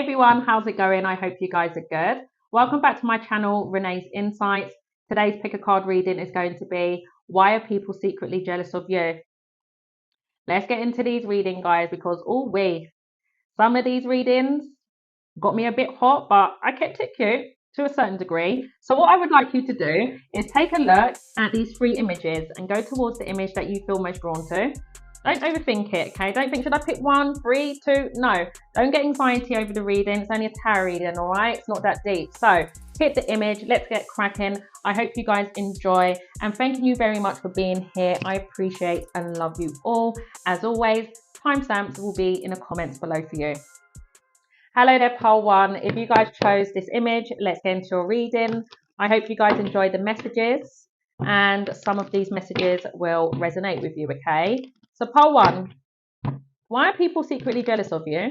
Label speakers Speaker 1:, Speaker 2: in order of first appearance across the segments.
Speaker 1: everyone, how's it going? I hope you guys are good. Welcome back to my channel, Renee's Insights. Today's pick a card reading is going to be why are people secretly jealous of you? Let's get into these readings, guys, because some of these readings got me a bit hot, but I kept it cute to a certain degree. So what I would like you to do is take a look at these three images and go towards the image that you feel most drawn to. Don't overthink it, okay? Don't think, should I pick one, three, two? No, don't get anxiety over the reading. It's only a tarot reading, all right? It's not that deep. So hit the image, let's get cracking. I hope you guys enjoy, and thank you very much for being here. I appreciate and love you all. As always, timestamps will be in the comments below for you. Hello there, pole one. If you guys chose this image, let's get into your reading. I hope you guys enjoy the messages, and some of these messages will resonate with you, okay? So pole one, why are people secretly jealous of you?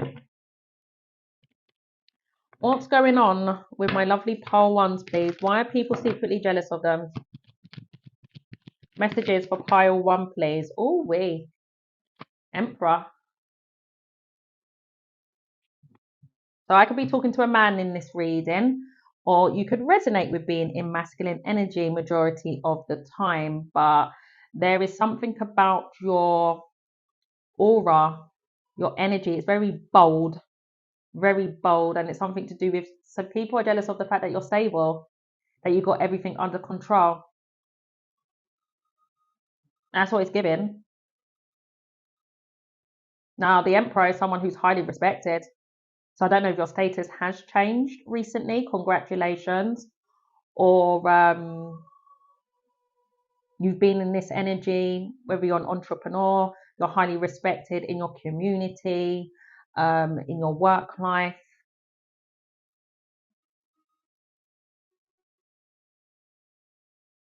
Speaker 1: What's going on with my lovely pole ones, please? Why are people secretly jealous of them? Messages for pile one, please. Oh, Emperor. So I could be talking to a man in this reading, or you could resonate with being in masculine energy majority of the time, but there is something about your aura, your energy. It's very bold, and it's something to do with, so people are jealous of the fact that you're stable, that you got everything under control. That's what it's given. Now, the Emperor is someone who's highly respected. So I don't know if your status has changed recently. Congratulations. Or you've been in this energy, whether you're an entrepreneur, you're highly respected in your community, in your work life.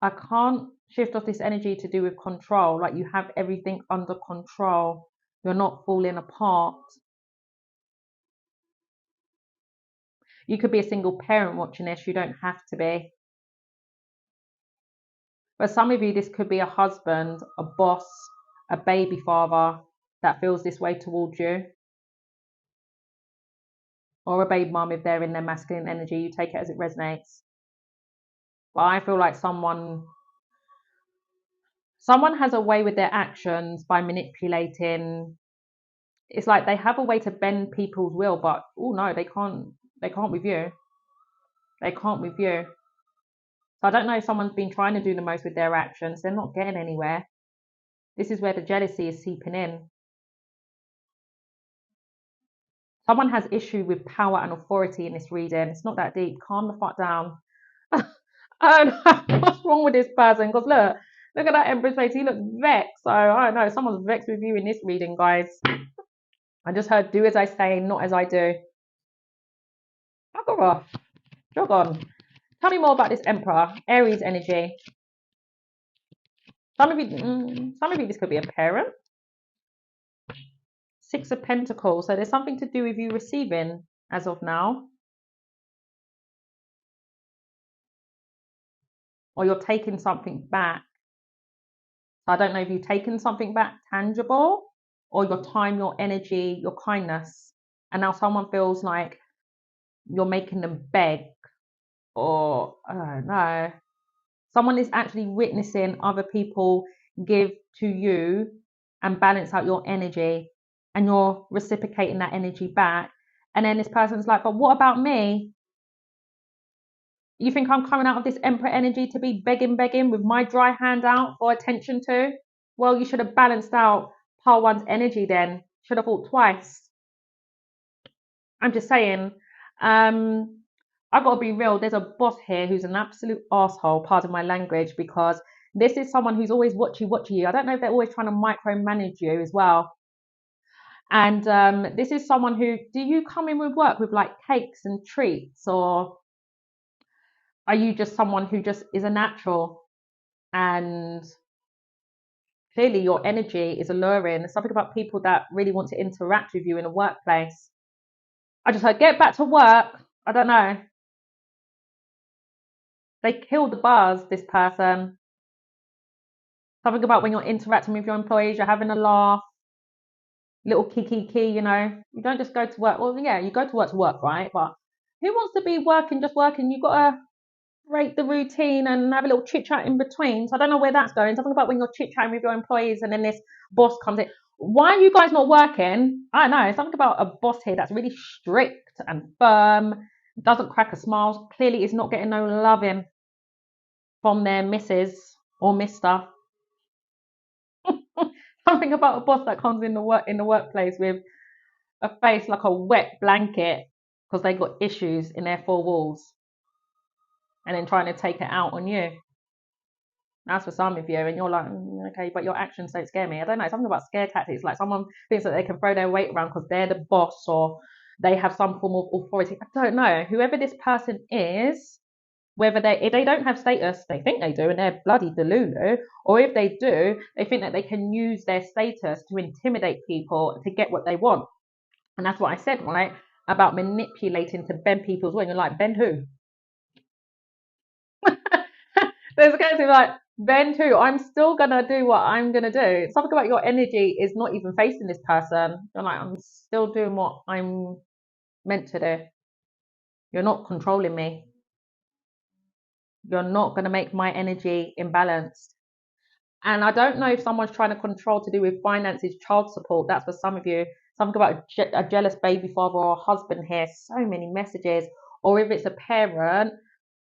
Speaker 1: I can't shift off this energy to do with control. Like you have everything under control. You're not falling apart. You could be a single parent watching this. You don't have to be. For some of you, this could be a husband, a boss, a baby father that feels this way towards you. Or a baby mum if they're in their masculine energy. You take it as it resonates. But I feel like someone has a way with their actions by manipulating. It's like they have a way to bend people's will, but oh no, they can't with you. They can't with you. So I don't know if someone's been trying to do the most with their actions. They're not getting anywhere. This is where the jealousy is seeping in. Someone has issue with power and authority in this reading. It's not that deep. Calm the fuck down. I don't know what's wrong with this person, because look at that Empress face. He looks vexed. So I don't know. Someone's vexed with you in this reading, guys. I just heard do as I say, not as I do. Fuck off. Jog on. Tell me more about this Emperor. Aries energy. Some of you, this could be a parent. Six of Pentacles. So there's something to do with you receiving as of now. Or you're taking something back. So I don't know if you've taken something back tangible, or your time, your energy, your kindness. And now someone feels like you're making them beg, or I don't know. Someone is actually witnessing other people give to you and balance out your energy, and you're reciprocating that energy back. And then this person's like, but what about me? You think I'm coming out of this Emperor energy to be begging with my dry hand out for attention to? Well, you should have balanced out pile one's energy then. Should have thought twice. I'm just saying, I've got to be real. There's a boss here who's an absolute asshole, pardon my language, because this is someone who's always watching you. I don't know if they're always trying to micromanage you as well. And this is someone who, do you come in with work with like cakes and treats, or are you just someone who just is a natural? And clearly your energy is alluring. There's something about people that really want to interact with you in a workplace. I just heard, get back to work. I don't know. They killed the buzz, this person. Something about when you're interacting with your employees, you're having a laugh. little kiki, you know. You don't just go to work. Well, yeah, you go to work, right? But who wants to be working, just working? You've got to break the routine and have a little chit chat in between. So I don't know where that's going. Something about when you're chit chatting with your employees and then this boss comes in. Why are you guys not working? I don't know. Something about a boss here that's really strict and firm, doesn't crack a smile. Clearly, is not getting no loving from their missus or mister. Something about a boss that comes in the workplace with a face like a wet blanket because they got issues in their four walls and then trying to take it out on you. That's for some of you, and you're like, okay, but your actions don't scare me. I don't know, something about scare tactics, like someone thinks that they can throw their weight around because they're the boss or they have some form of authority. I don't know. Whoever this person is, whether if they don't have status, they think they do, and they're bloody delulu, or if they do, they think that they can use their status to intimidate people to get what they want. And that's what I said, right? About manipulating to bend people's way. And you're like, bend who? There's going to be like, bend who? I'm still going to do what I'm going to do. Something about your energy is not even facing this person. You're like, I'm still doing what I'm meant to do. You're not controlling me. You're not going to make my energy imbalanced. And I don't know if someone's trying to control to do with finances, child support. That's for some of you. Something about a jealous baby father or a husband here. So many messages. Or if it's a parent,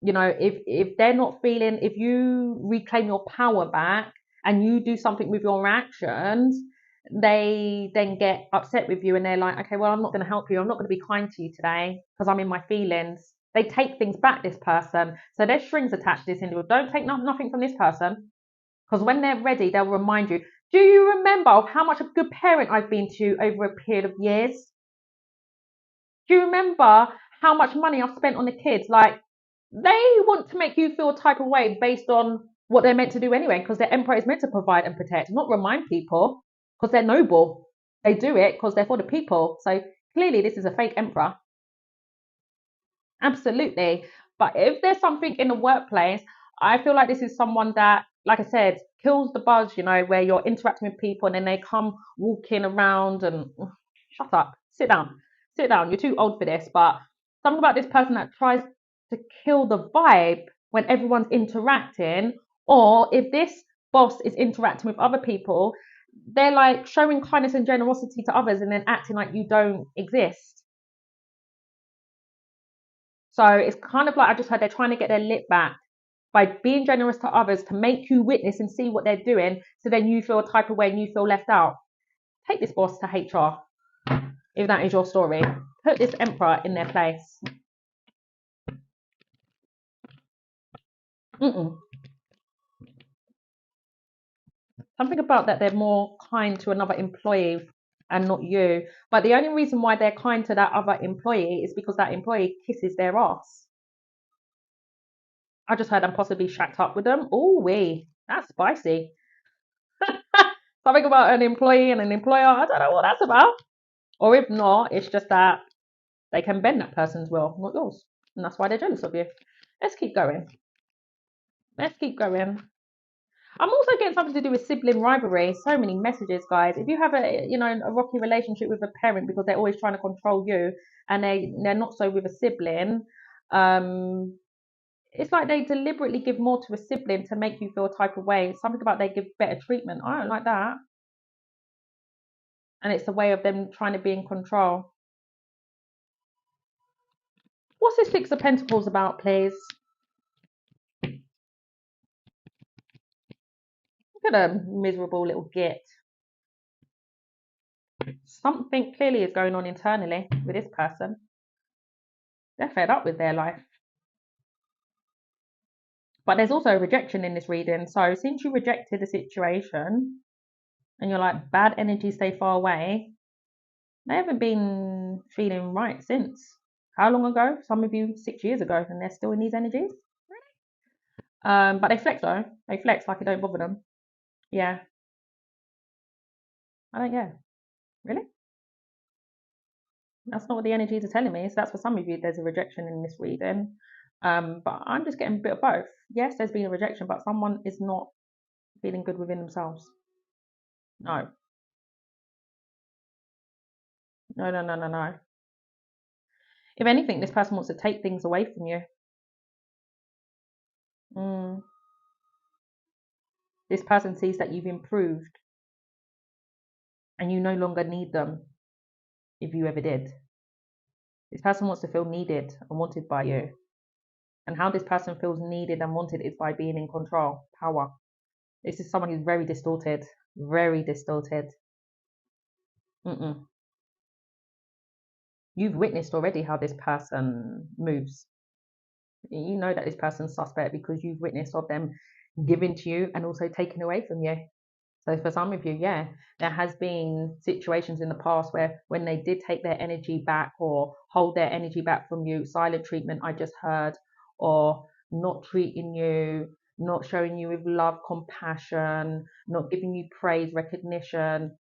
Speaker 1: you know, if they're not feeling, if you reclaim your power back and you do something with your actions, they then get upset with you and they're like, okay, well, I'm not going to help you. I'm not going to be kind to you today because I'm in my feelings. They take things back, this person. So there's strings attached to this individual. Don't take nothing from this person. Because when they're ready, they'll remind you, do you remember how much of a good parent I've been to you over a period of years? Do you remember how much money I've spent on the kids? Like, they want to make you feel a type of way based on what they're meant to do anyway, because the emperor is meant to provide and protect, not remind people, because they're noble. They do it because they're for the people. So clearly, this is a fake emperor. Absolutely. But if there's something in the workplace, I feel like this is someone that, like I said, kills the buzz, you know, where you're interacting with people and then they come walking around and shut up, sit down. You're too old for this. But something about this person that tries to kill the vibe when everyone's interacting, or if this boss is interacting with other people, they're like showing kindness and generosity to others and then acting like you don't exist. So it's kind of like I just heard they're trying to get their lip back by being generous to others to make you witness and see what they're doing. So then you feel a type of way and you feel left out. Take this boss to HR if that is your story. Put this emperor in their place. Mm-mm. Something about that they're more kind to another employee and not you. But the only reason why they're kind to that other employee is because that employee kisses their ass. I just heard I'm possibly shacked up with them. Oh, that's spicy. Something about an employee and an employer. I don't know what that's about. Or if not, it's just that they can bend that person's will, not yours. And that's why they're jealous of you. Let's keep going. Let's keep going. I'm also getting something to do with sibling rivalry. So many messages, guys. If you have a rocky relationship with a parent because they're always trying to control you and they're not so with a sibling, um, it's like they deliberately give more to a sibling to make you feel a type of way. Something about they give better treatment. I don't like that. And it's a way of them trying to be in control. What's this Six of Pentacles about, please? Look at a miserable little git. Something clearly is going on internally with this person. They're fed up with their life. But there's also rejection in this reading. So since you rejected the situation and you're like, bad energy, stay far away, they haven't been feeling right since. How long ago? Some of you 6 years ago, and they're still in these energies. But they flex though. They flex like it don't bother them. Yeah. I don't get. Really? That's not what the energies are telling me. So that's for some of you, there's a rejection in this reading. But I'm just getting a bit of both. Yes, there's been a rejection, but someone is not feeling good within themselves. No. No, no, no, no, no. If anything, this person wants to take things away from you. Mm. This person sees that you've improved and you no longer need them if you ever did. This person wants to feel needed and wanted by you. And how this person feels needed and wanted is by being in control, power. This is someone who's very distorted, very distorted. Mm-mm. You've witnessed already how this person moves. You know that this person's suspect because you've witnessed of them giving to you and also taking away from you. So for some of you, yeah, there has been situations in the past where when they did take their energy back or hold their energy back from you, silent treatment I just heard, or not treating you, not showing you with love, compassion, not giving you praise, recognition,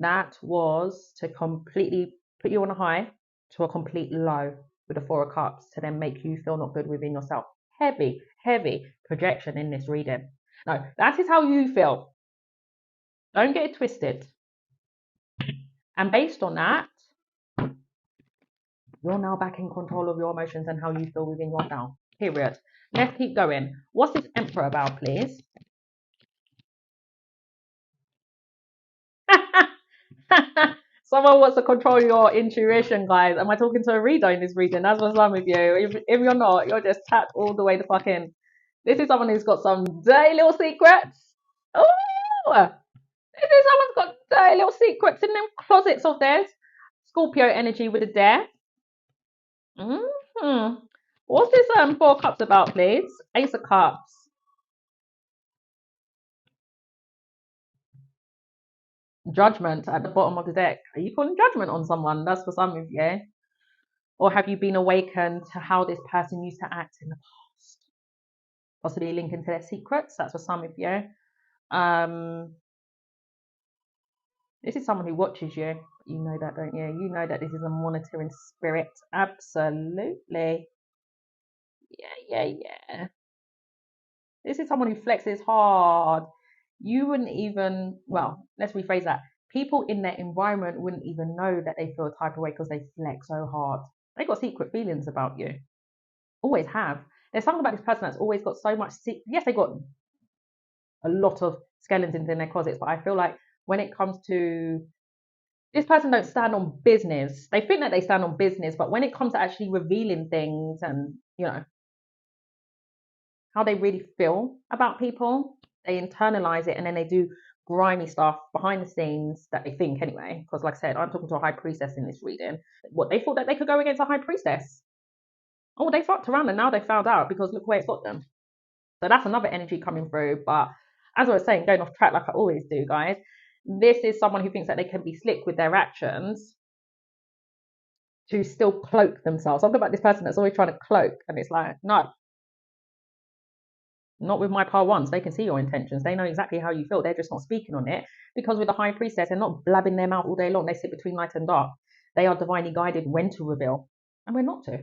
Speaker 1: that was to completely put you on a high to a complete low with the Four of Cups to then make you feel not good within yourself. Heavy, heavy projection in this reading. No, that is how you feel. Don't get it twisted. And based on that, you're now back in control of your emotions and how you feel within yourself. Period. Let's keep going. What's this Emperor about, please? Someone wants to control your intuition, guys. Am I talking to a reader in this reading? That's what's wrong with you. If you're not, you're just tapped all the way the fuck in. This is someone who's got some dirty little secrets. Oh, this is someone's got dirty little secrets in them closets of theirs. Scorpio energy with a dare. Hmm. What's this Four of Cups about, please? Ace of Cups. Judgment at the bottom of the deck. Are you calling judgment on someone? That's for some of you. Or have you been awakened to how this person used to act in the past? Possibly linking to their secrets. That's for some of you. This is someone who watches you. You know that, don't you? You know that this is a monitoring spirit. Absolutely. Yeah, yeah, yeah. This is someone who flexes hard. You wouldn't even, well, let's rephrase that. People in their environment wouldn't even know that they feel a type of way because they flex so hard. They got secret feelings about you. Always have. There's something about this person that's always got so much. Yes, they got a lot of skeletons in their closets, but I feel like when it comes to this person, don't stand on business. They think that they stand on business, but when it comes to actually revealing things and how they really feel about people, they internalize it and then they do grimy stuff behind the scenes that they think anyway. Because, like I said, I'm talking to a high priestess in this reading. What they thought that they could go against a high priestess. Oh, they fucked around and now they found out because look where it's got them. So that's another energy coming through. But as I was saying, going off track like I always do, guys, this is someone who thinks that they can be slick with their actions to still cloak themselves. Something about this person that's always trying to cloak, and it's like, no, not with my par ones. They can see your intentions. They know exactly how you feel. They're just not speaking on it because with the high priestess, they're not blabbing their mouth all day long. They sit between light and dark. They are divinely guided when to reveal, and we're not to.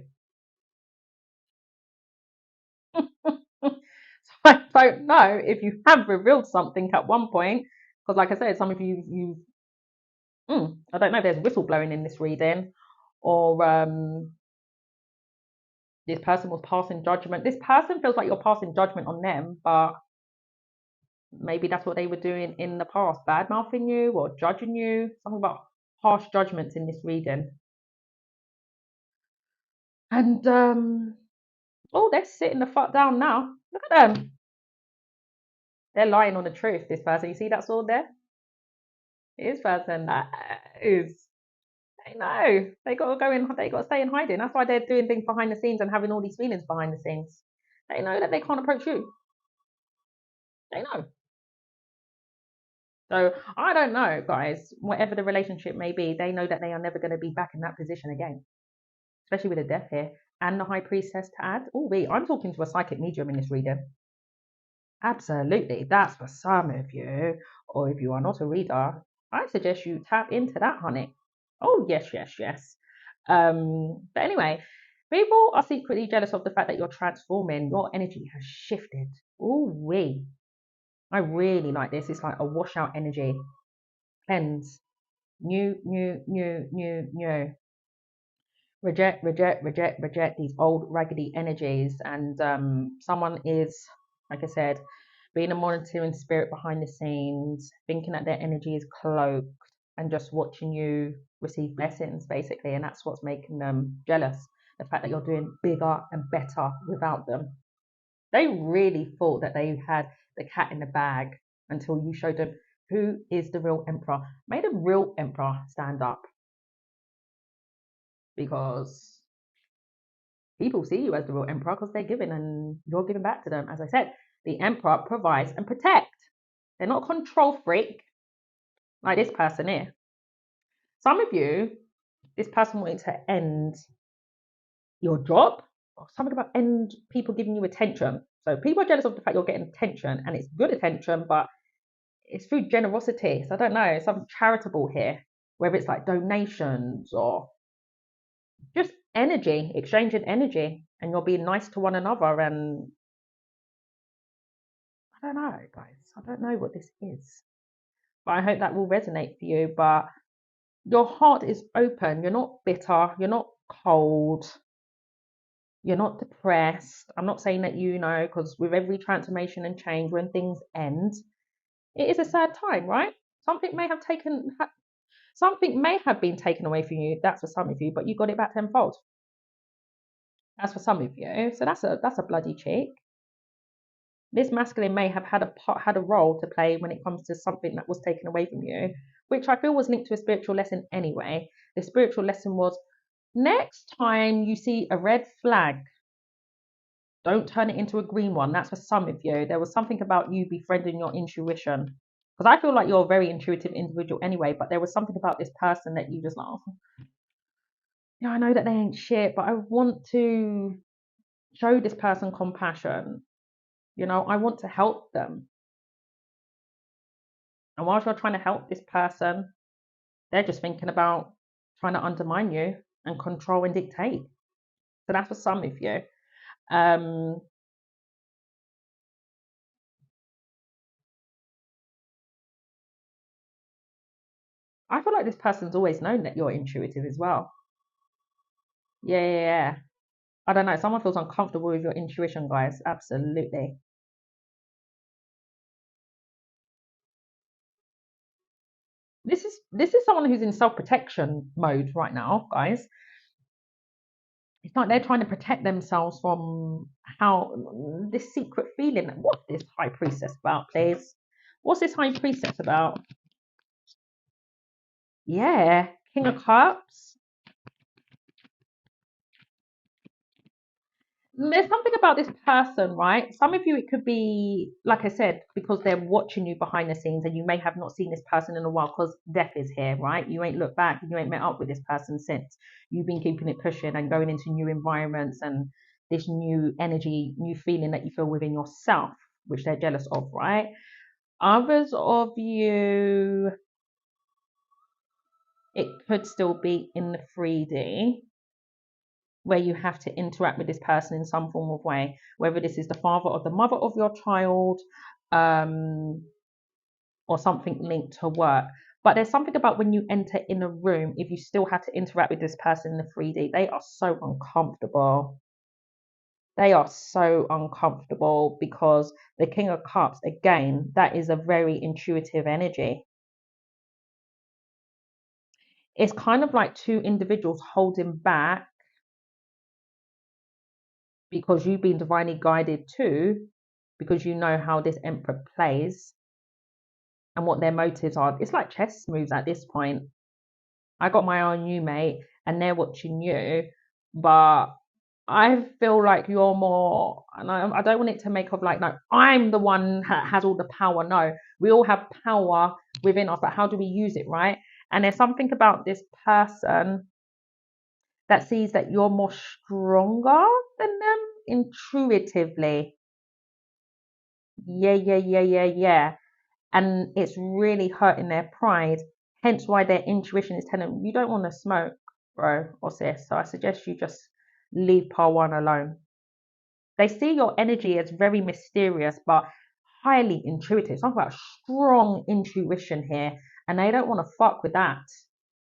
Speaker 1: So I don't know if you have revealed something at one point, because like I said, some of you, I don't know if there's whistleblowing in this reading, or this person was passing judgment. This person feels like you're passing judgment on them, but maybe that's what they were doing in the past, bad mouthing you or judging you. Something about harsh judgments in this reading. And oh, they're sitting the fuck down now. Look at them. They're lying on the truth. This person, you see that sword there? This person that is. They know they got to go in. They got to stay in hiding. That's why they're doing things behind the scenes and having all these feelings behind the scenes. They know that they can't approach you. They know. So I don't know, guys. Whatever the relationship may be, they know that they are never going to be back in that position again. Especially with the death here and the high priestess to add. Oh, wait, I'm talking to a psychic medium in this reading. Absolutely, that's for some of you. Or if you are not a reader, I suggest you tap into that, honey. Oh, yes, yes, yes. But anyway, people are secretly jealous of the fact that you're transforming. Your energy has shifted. Oh, I really like this. It's like a washout energy. Cleanse. New. Reject these old raggedy energies. And someone is, like I said, being a monitoring spirit behind the scenes, thinking that their energy is cloaked and just watching you receive blessings, basically. And that's what's making them jealous. The fact that you're doing bigger and better without them. They really thought that they had the cat in the bag until you showed them who is the real emperor. May the real emperor stand up, because people see you as the real emperor because they're giving and you're giving back to them. As I said, the emperor provides and protects. They're not a control freak like this person here. Some of you, this person wanted to end your job, or something about end people giving you attention. So people are jealous of the fact you're getting attention, and it's good attention, but it's through generosity. So I don't know, something charitable here, whether it's like donations or just energy, exchanging energy, and you're being nice to one another. And I don't know, guys. I don't know what this is, but I hope that will resonate for you. But your heart is open. You're not bitter. You're not cold. You're not depressed. I'm not saying that you know, because with every transformation and change, when things end, it is a sad time, right? Something may have been taken away from you. That's for some of you, but you got it back tenfold. That's for some of you. So that's a bloody cheek. This masculine may have had a role to play when it comes to something that was taken away from you, which I feel was linked to a spiritual lesson anyway. The spiritual lesson was, next time you see a red flag, don't turn it into a green one. That's for some of you. There was something about you befriending your intuition. Because I feel like you're a very intuitive individual anyway, but there was something about this person that you just like, oh, yeah, I know that they ain't shit, but I want to show this person compassion. I want to help them. And whilst you're trying to help this person, they're just thinking about trying to undermine you and control and dictate. So that's for some of you. I feel like this person's always known that you're intuitive as well. Yeah. I don't know. Someone feels uncomfortable with your intuition, guys. Absolutely. This is someone who's in self-protection mode right now, guys. It's like they're trying to protect themselves from how this secret feeling. What's this high priestess about, please? What's this high priestess about? Yeah, King of Cups. There's something about this person, right? Some of you, it could be, like I said, because they're watching you behind the scenes and you may have not seen this person in a while because death is here, right? You ain't looked back and you ain't met up with this person since. You've been keeping it pushing and going into new environments and this new energy, new feeling that you feel within yourself, which they're jealous of, right? Others of you, it could still be in the 3D, where you have to interact with this person in some form of way, whether this is the father or the mother of your child, or something linked to work. But there's something about when you enter in a room, if you still have to interact with this person in the 3D, they are so uncomfortable. They are so uncomfortable because the King of Cups, again, that is a very intuitive energy. It's kind of like two individuals holding back because you've been divinely guided too, because you know how this emperor plays and what their motives are. It's like chess moves at this point. I got my eye on you, mate, and they're watching you, but I feel like you're more, and I don't want it to make of like, no, I'm the one that has all the power. No, we all have power within us, but how do we use it, right? And there's something about this person that sees that you're more stronger than them intuitively. Yeah. And it's really hurting their pride. Hence why their intuition is telling them, you don't want to smoke, bro or sis. So I suggest you just leave part one alone. They see your energy as very mysterious, but highly intuitive. Something about strong intuition here. And they don't want to fuck with that.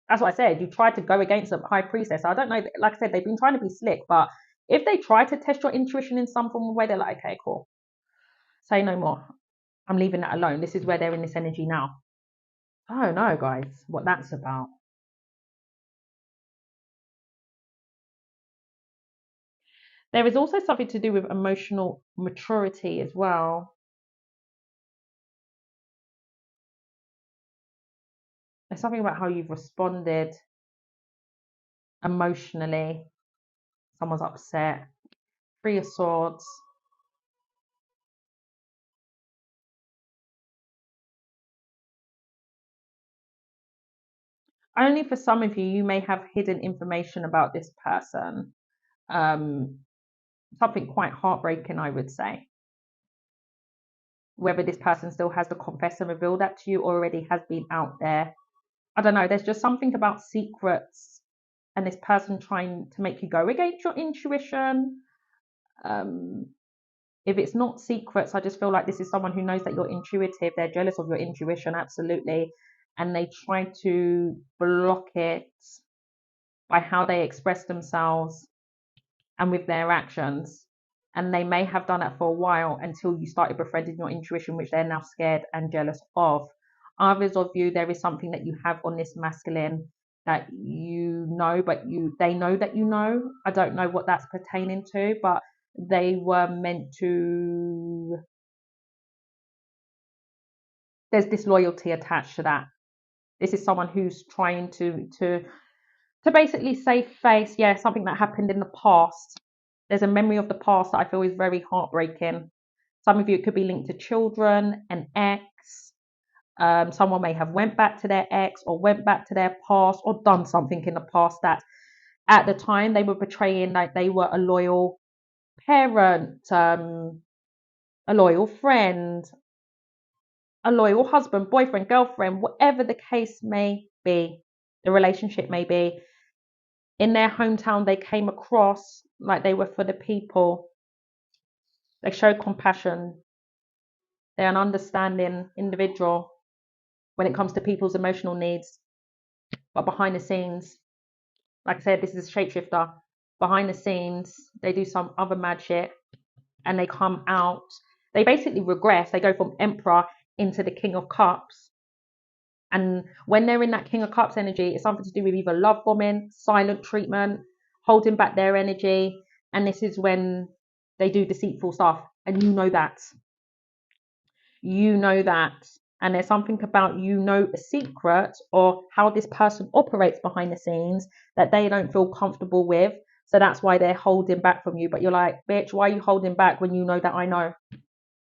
Speaker 1: That's what I said. You tried to go against a high priestess. I don't know. Like I said, they've been trying to be slick, but if they try to test your intuition in some form of way, they're like, okay, cool. Say no more. I'm leaving that alone. This is where they're in this energy now. Oh no, guys, what that's about. There is also something to do with emotional maturity as well. There's something about how you've responded emotionally. Someone's upset. Three of Swords. Only for some of you, you may have hidden information about this person. Um, Something quite heartbreaking, I would say. Whether this person still has to confess and reveal that to you or already has been out there. I don't know. There's just something about secrets and this person trying to make you go against your intuition. Um, if it's not secrets, I just feel like this is someone who knows that you're intuitive. They're jealous of your intuition, absolutely. And they try to block it by how they express themselves and with their actions. And they may have done that for a while until you started befriending your intuition, which they're now scared and jealous of. Others of you, there is something that you have on this masculine that you know, but they know that you know. I don't know what that's pertaining to, but they were meant to. There's disloyalty attached to that. This is someone who's trying to basically save face. Yeah, something that happened in the past. There's a memory of the past that I feel is very heartbreaking. Some of you, it could be linked to children, an ex. Someone may have went back to their ex or went back to their past or done something in the past that at the time they were portraying like they were a loyal parent, a loyal friend, a loyal husband, boyfriend, girlfriend, whatever the case may be, the relationship may be. In their hometown, they came across like they were for the people. They showed compassion. They're an understanding individual when it comes to people's emotional needs. But behind the scenes, like I said, this is a shapeshifter. Behind the scenes, they do some other mad shit and they come out. They basically regress. They go from Emperor into the King of Cups. And when they're in that King of Cups energy, it's something to do with either love bombing, silent treatment, holding back their energy. And this is when they do deceitful stuff. And you know that. You know that. And there's something about a secret or how this person operates behind the scenes that they don't feel comfortable with. So that's why they're holding back from you. But you're like, bitch, why are you holding back when you know that I know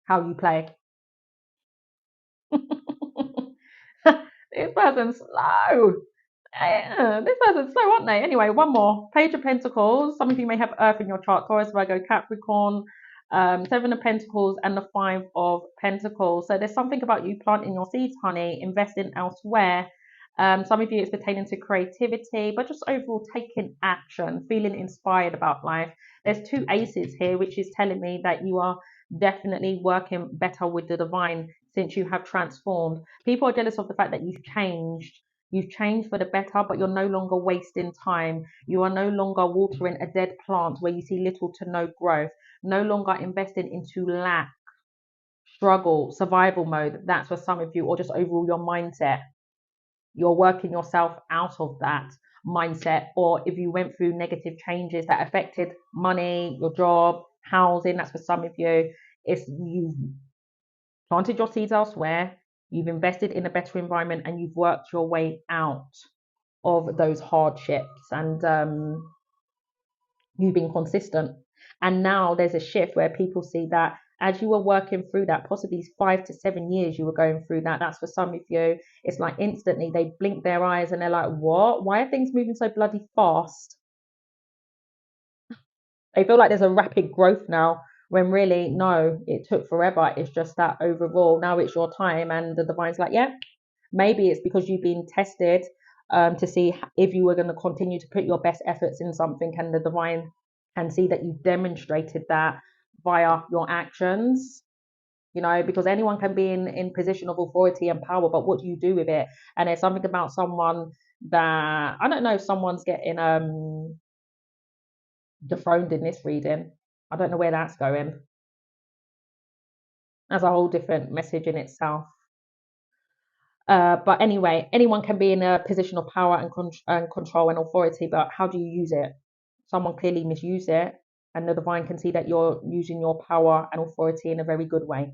Speaker 1: how you play? This person's slow. Yeah, this person's slow, aren't they? Anyway, one more. Page of Pentacles. Some of you may have Earth in your chart. Taurus, Virgo, Capricorn. Seven of Pentacles and the Five of Pentacles. So there's something about you planting your seeds, honey, investing elsewhere. Some of you it's pertaining to creativity, but just overall taking action, feeling inspired about life. There's two aces here, which is telling me that you are definitely working better with the divine since you have transformed. People are jealous of the fact that you've changed. You've changed for the better, but you're no longer wasting time. You are no longer watering a dead plant where you see little to no growth. No longer investing into lack, struggle, survival mode. That's for some of you, or just overall your mindset. You're working yourself out of that mindset, or if you went through negative changes that affected money, your job, housing, that's for some of you. It's you've planted your seeds elsewhere, you've invested in a better environment, and you've worked your way out of those hardships, and you've been consistent. And now there's a shift where people see that as you were working through that, possibly 5 to 7 years you were going through that. That's for some of you. It's like instantly they blink their eyes and they're like, what? Why are things moving so bloody fast? They feel like there's a rapid growth now when really, no, it took forever. It's just that overall, now it's your time. And the divine's like, yeah, maybe it's because you've been tested to see if you were going to continue to put your best efforts in something, and the divine can see that you've demonstrated that via your actions. Because anyone can be in position of authority and power, but what do you do with it? And there's something about someone that I don't know if someone's getting dethroned in this reading. I don't know where that's going. That's a whole different message in itself. But anyway, anyone can be in a position of power and control and authority, but how do you use it? Someone clearly misused it, and the divine can see that you're using your power and authority in a very good way.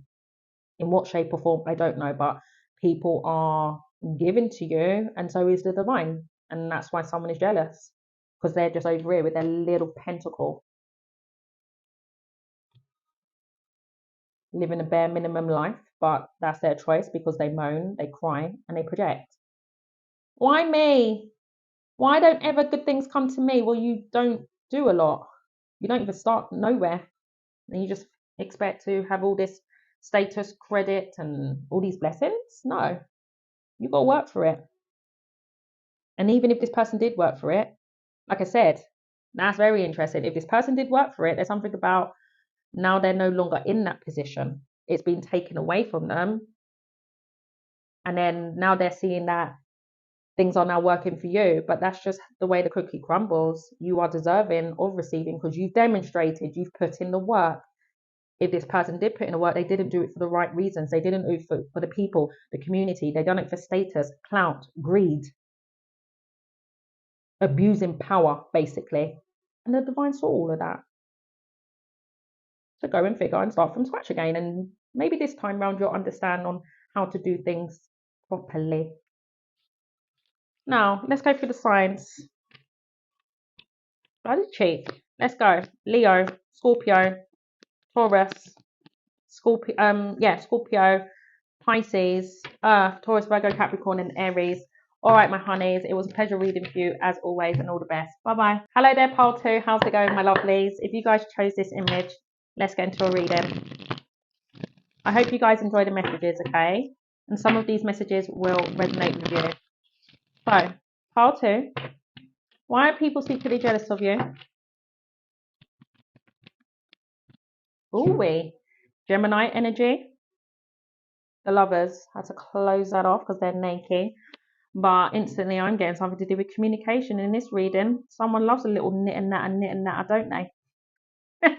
Speaker 1: In what shape or form, I don't know, but people are given to you, and so is the divine. And that's why someone is jealous, because they're just over here with their little pentacle, living a bare minimum life, but that's their choice because they moan, they cry, and they project. Why me? Why don't ever good things come to me? Well, you don't do a lot. You don't even start nowhere. And you just expect to have all this status, credit, and all these blessings? No, you got to work for it. And even if this person did work for it, like I said, that's very interesting. If this person did work for it, there's something about now they're no longer in that position. It's been taken away from them. And then now they're seeing that things are now working for you. But that's just the way the cookie crumbles. You are deserving of receiving because you've demonstrated, you've put in the work. If this person did put in the work, they didn't do it for the right reasons. They didn't do it for the people, the community. They done it for status, clout, greed, abusing power, basically. And the divine saw all of that. So go and figure and start from scratch again. And maybe this time round you'll understand on how to do things properly. Now, let's go through the signs. Bloody cheek. Let's go. Leo, Scorpio, Taurus, Scorpio, Pisces, Earth, Taurus, Virgo, Capricorn, and Aries. All right, my honeys, it was a pleasure reading for you as always, and all the best. Bye bye. Hello there, pile two. How's it going, my lovelies? If you guys chose this image, let's get into a reading. I hope you guys enjoy the messages, okay? And some of these messages will resonate with you. So, pile two. Why are people secretly jealous of you? Ooh, Gemini energy. The lovers had to close that off because they're naked. But instantly I'm getting something to do with communication in this reading. Someone loves a little knit and natter, don't they?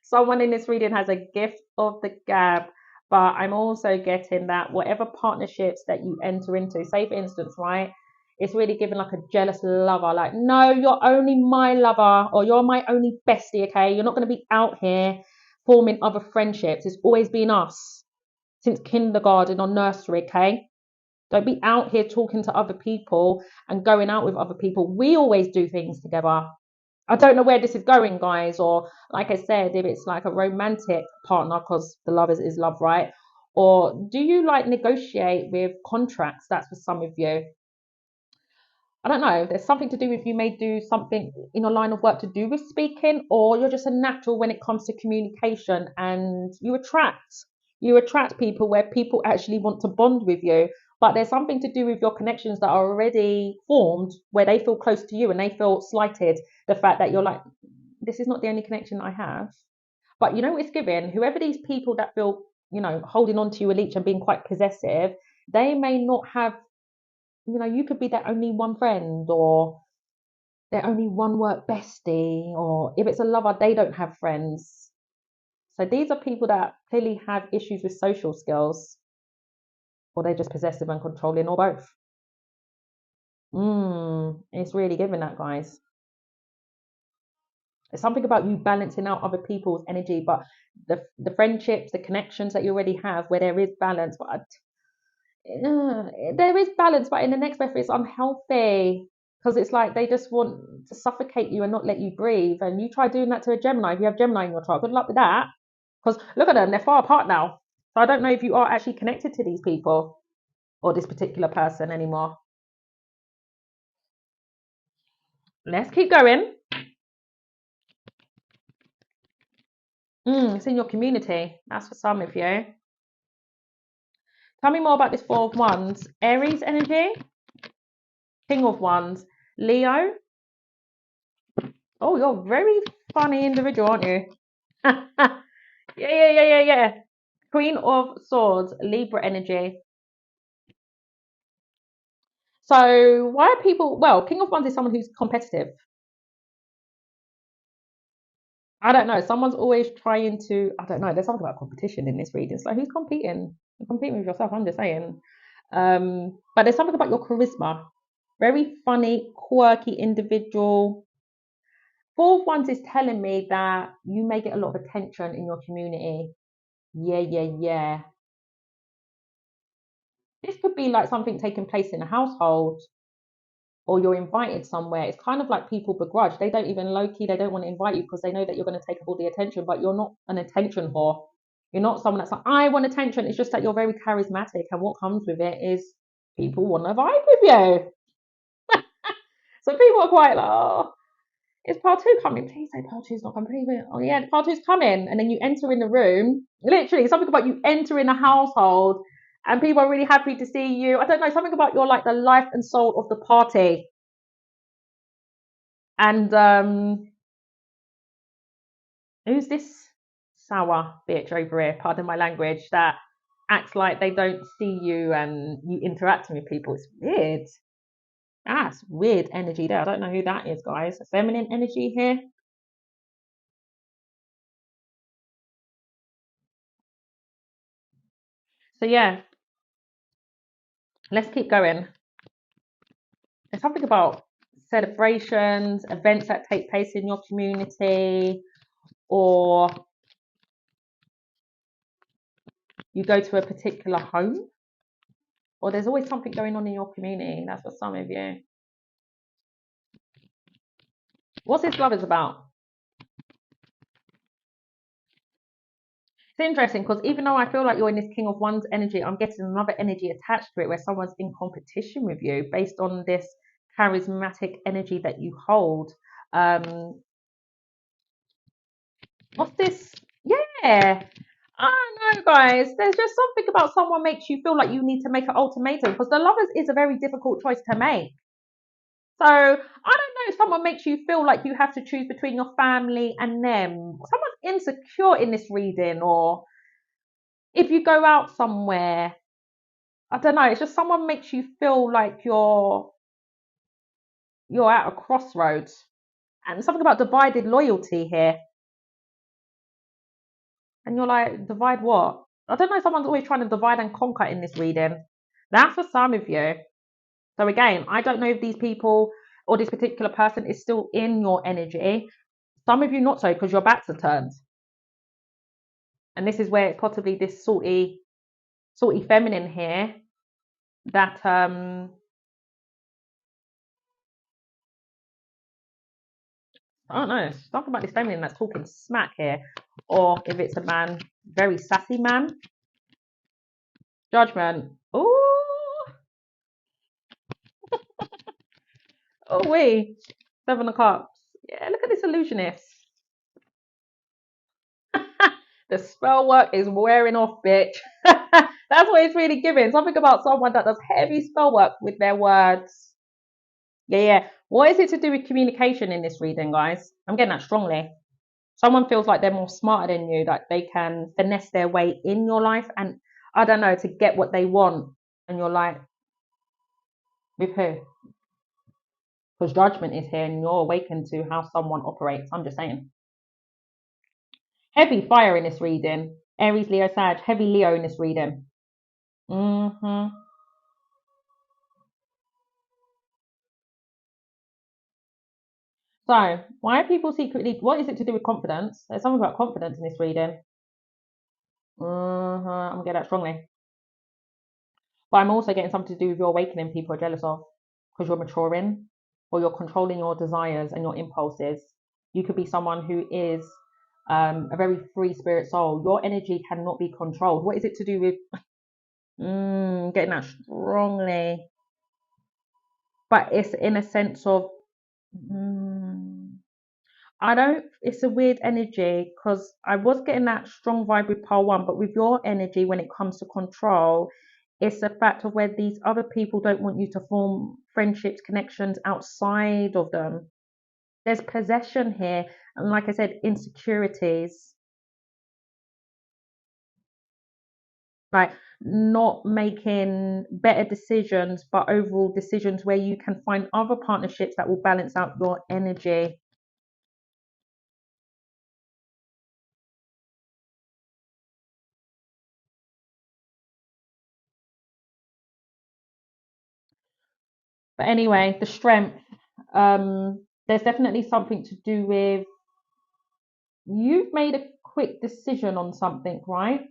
Speaker 1: Someone in this reading has a gift of the gab. But I'm also getting that whatever partnerships that you enter into, say for instance, right, it's really giving like a jealous lover, like, no, you're only my lover, or you're my only bestie, okay? You're not going to be out here forming other friendships. It's always been us since kindergarten or nursery, okay? Don't be out here talking to other people and going out with other people. We always do things together. I don't know where this is going, guys, or like I said, if it's like a romantic partner, because the love is love, right? Or do you like negotiate with contracts? That's for some of you. I don't know. There's something to do with you may do something in a line of work to do with speaking, or you're just a natural when it comes to communication, and you attract people where people actually want to bond with you. But there's something to do with your connections that are already formed where they feel close to you and they feel slighted. The fact that you're like, this is not the only connection I have. But you know what it's given? Whoever these people that feel, holding on to you a leech and being quite possessive, they may not have, you could be their only one friend or their only one work bestie, or if it's a lover, they don't have friends. So these are people that clearly have issues with social skills, or they're just possessive and controlling, or both. It's really giving that, guys. It's something about you balancing out other people's energy, but the friendships, the connections that you already have, where there is balance, but there is balance, but in the next breath, it's unhealthy because it's like they just want to suffocate you and not let you breathe. And you try doing that to a Gemini. If you have Gemini in your chart, good luck with that. Because look at them, they're far apart now. So I don't know if you are actually connected to these people or this particular person anymore. Let's keep going. It's in your community. That's for some of you. Tell me more about this Four of Wands. Aries energy, King of Wands, Leo. Oh, you're a very funny individual, aren't you? Yeah. Queen of Swords, Libra energy. So why are people, well, King of Wands is someone who's competitive. I don't know. Someone's always trying to, I don't know. There's something about competition in this reading. It's like, who's competing? You're competing with yourself. I'm just saying. But there's something about your charisma. Very funny, quirky individual. Fourth ones is telling me that you may get a lot of attention in your community. Yeah, yeah, yeah. This could be like something taking place in a household or you're invited somewhere. It's kind of like people begrudge. They don't even low key, they don't want to invite you because they know that you're going to take up all the attention, but you're not an attention whore. You're not someone that's like, I want attention. It's just that you're very charismatic. And what comes with it is people want to vibe with you. So people are quite like, oh, is part two coming? Please say part two's not coming. Oh yeah, part two's coming. And then you enter in the room. Literally, something about you enter in a household and people are really happy to see you. I don't know, something about you're like the life and soul of the party. And who's this sour bitch over here, pardon my language, that acts like they don't see you and you interacting with people? It's weird. That's weird energy there. I don't know who that is, guys. Feminine energy here. So yeah, let's keep going. There's something about celebrations, events that take place in your community, or you go to a particular home, or there's always something going on in your community. That's for some of you. What's this love is about? It's interesting because even though I feel like you're in this King of Wands energy, I'm getting another energy attached to it where someone's in competition with you based on this charismatic energy that you hold. Um, what's this? Yeah. I know, guys. There's just something about someone makes you feel like you need to make an ultimatum because the lovers is a very difficult choice to make. So I don't know if someone makes you feel like you have to choose between your family and them. Someone's insecure in this reading, or if you go out somewhere, I don't know. It's just someone makes you feel like you're at a crossroads, and something about divided loyalty here. And you're like, divide what? I don't know. Someone's always trying to divide and conquer in this reading. That's for some of you. So again, I don't know if these people or this particular person is still in your energy. Some of you not so because your backs are turned. And this is where it's possibly this salty feminine here that I don't know, talk about this feminine that's talking smack here. Or if it's a man, very sassy man. Judgment. Ooh, oh wait. Seven of Cups. Yeah, look at this illusionist. The spell work is wearing off, bitch. That's what it's really giving. Something about someone that does heavy spell work with their words. Yeah, yeah. What is it to do with communication in this reading, guys? I'm getting that strongly. Someone feels like they're more smarter than you, that they can finesse their way in your life and, I don't know, to get what they want. And you're like, with who? Because judgment is here and you're awakened to how someone operates. I'm just saying. Heavy fire in this reading. Aries, Leo, Sag. Heavy Leo in this reading. Hmm. So, why are people secretly? What is it to do with confidence? There's something about confidence in this reading. I'm getting that strongly. But I'm also getting something to do with your awakening people are jealous of because you're maturing or you're controlling your desires and your impulses. You could be someone who is a very free spirit soul. Your energy cannot be controlled. What is it to do with getting that strongly? But it's in a sense of I don't. It's a weird energy because I was getting that strong vibe with pole one, but with your energy when it comes to control, it's the fact of where these other people don't want you to form friendships, connections outside of them. There's possession here, and like I said, insecurities. Right. not making better decisions, but overall decisions where you can find other partnerships that will balance out your energy. But anyway, the strength, there's definitely something to do with you've made a quick decision on something, right?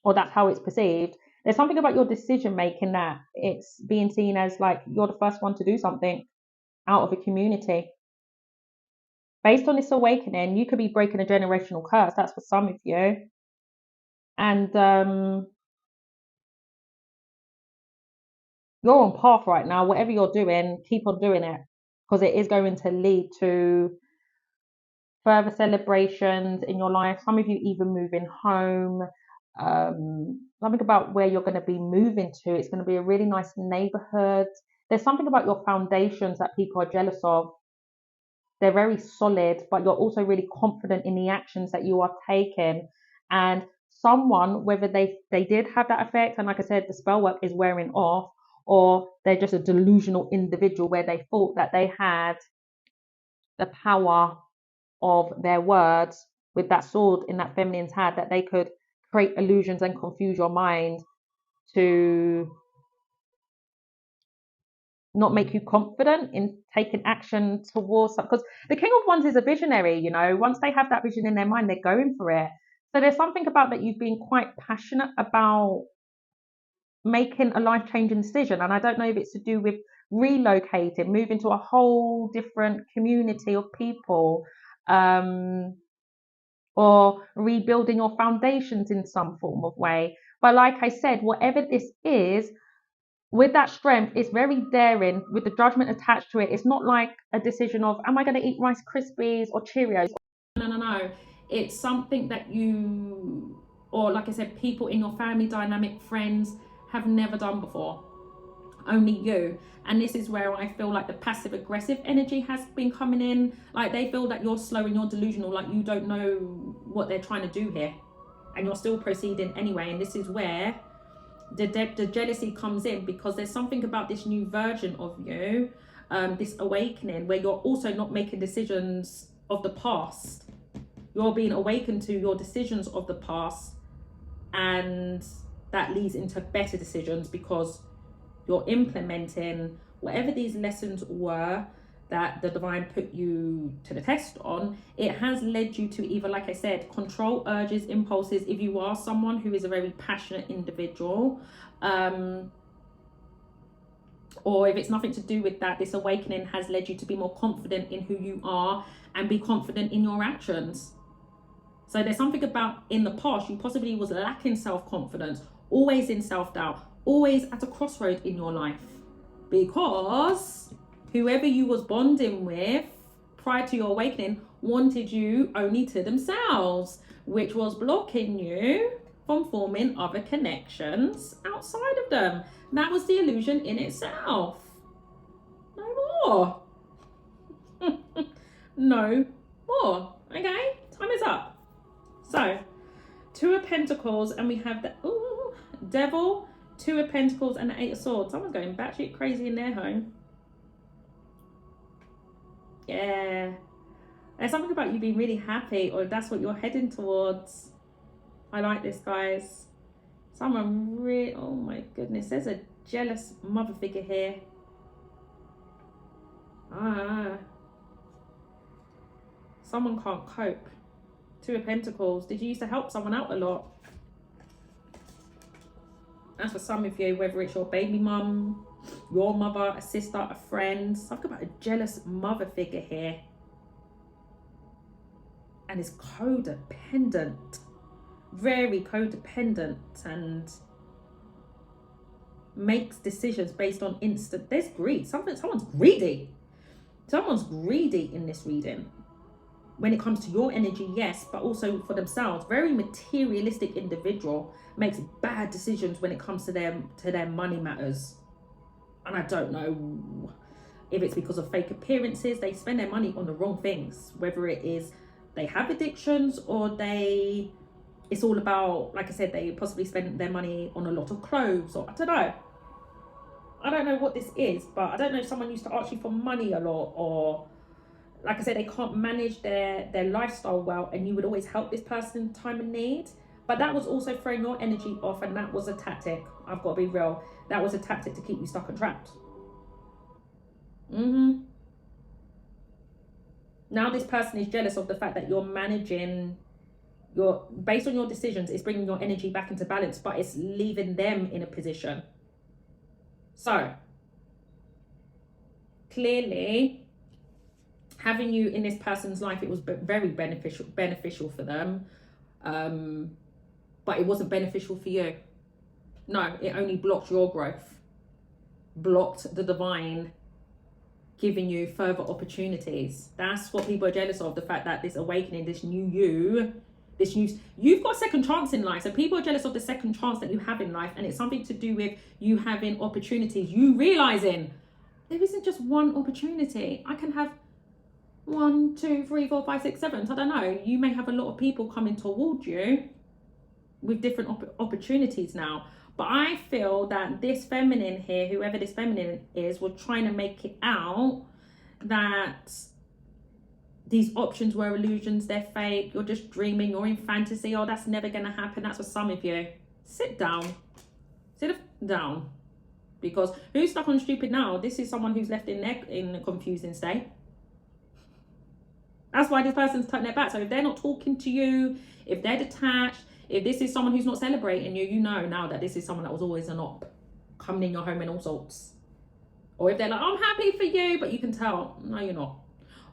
Speaker 1: Or that's how it's perceived. There's something about your decision making that it's being seen as like you're the first one to do something out of a community. Based on this awakening, you could be breaking a generational curse. That's for some of you. And you're on path right now. Whatever you're doing, keep on doing it because it is going to lead to further celebrations in your life. Some of you even moving home. Something about where you're going to be moving to. It's going to be a really nice neighborhood. There's something about your foundations that people are jealous of. They're very solid, but you're also really confident in the actions that you are taking. And someone, whether they did have that effect, and like I said, the spell work is wearing off, or they're just a delusional individual where they thought that they had the power of their words with that sword in that feminine's hand, that they could create illusions and confuse your mind to not make you confident in taking action towards something. Because the King of Wands is a visionary, you know, once they have that vision in their mind, they're going for it. So there's something about that you've been quite passionate about making a life-changing decision. And I don't know if it's to do with relocating, moving to a whole different community of people, or rebuilding your foundations in some form of way. But like I said, whatever this is, with that strength, it's very daring with the judgment attached to it. It's not like a decision of, am I going to eat Rice Krispies or Cheerios? No. It's something that you, or like I said, people in your family dynamic, friends, have never done before. Only you. And this is where I feel like the passive aggressive energy has been coming in. Like they feel that you're slow and you're delusional, like you don't know what they're trying to do here. And you're still proceeding anyway. And this is where the jealousy comes in, because there's something about this new version of you, this awakening, where you're also not making decisions of the past. You're being awakened to your decisions of the past, and that leads into better decisions because you're implementing whatever these lessons were that the divine put you to the test on. It has led you to either, like I said, control urges, impulses, if you are someone who is a very passionate individual, or if it's nothing to do with that, this awakening has led you to be more confident in who you are and be confident in your actions. So there's something about in the past, you possibly was lacking self-confidence, always in self-doubt, always at a crossroad in your life, because whoever you was bonding with prior to your awakening wanted you only to themselves, which was blocking you from forming other connections outside of them. That was the illusion in itself. No more. No more. Okay, time is up. So, Two of Pentacles, and we have the Devil, Two of Pentacles, and the Eight of Swords. Someone's going batshit crazy in their home. Yeah. There's something about you being really happy, or that's what you're heading towards. I like this, guys. Someone really, oh my goodness, there's a jealous mother figure here. Someone can't cope. Two of Pentacles. Did you used to help someone out a lot? That's for some of you, whether it's your baby mum, your mother, a sister, a friend. Something about a jealous mother figure here. And it's codependent. Very codependent, and makes decisions based on instant. There's greed. Someone's greedy. Someone's greedy in this reading. When it comes to your energy, yes, but also for themselves. Very materialistic individual, makes bad decisions when it comes to their money matters. And I don't know if it's because of fake appearances. They spend their money on the wrong things, whether it is they have addictions or they it's all about, like I said, they possibly spend their money on a lot of clothes, or I don't know what this is, but I don't know if someone used to ask you for money a lot, or like I said, they can't manage their lifestyle well, and you would always help this person in time of need. But that was also throwing your energy off, and that was a tactic. I've got to be real. That was a tactic to keep you stuck and trapped. Now this person is jealous of the fact that you're managing based on your decisions, it's bringing your energy back into balance, but it's leaving them in a position. So clearly, having you in this person's life, it was very beneficial for them, but it wasn't beneficial for you. No, it only blocked your growth, blocked the divine giving you further opportunities. That's what people are jealous of, the fact that this awakening, this new you, you've got a second chance in life. So people are jealous of the second chance that you have in life, and it's something to do with you having opportunities, you realizing there isn't just one opportunity. I can have 1, 2, 3, 4, 5, 6, 7. I don't know. You may have a lot of people coming towards you with different opportunities now. But I feel that this feminine here, whoever this feminine is, was trying to make it out that these options were illusions, they're fake, you're just dreaming, you're in fantasy, oh, that's never going to happen. That's for some of you. Sit down. Sit down. Because who's stuck on stupid now? This is someone who's left in a confusing state. That's why this person's turning their back. So if they're not talking to you, if they're detached, if this is someone who's not celebrating you, you know now that this is someone that was always an op, coming in your home in all sorts. Or if they're like, I'm happy for you, but you can tell, no, you're not.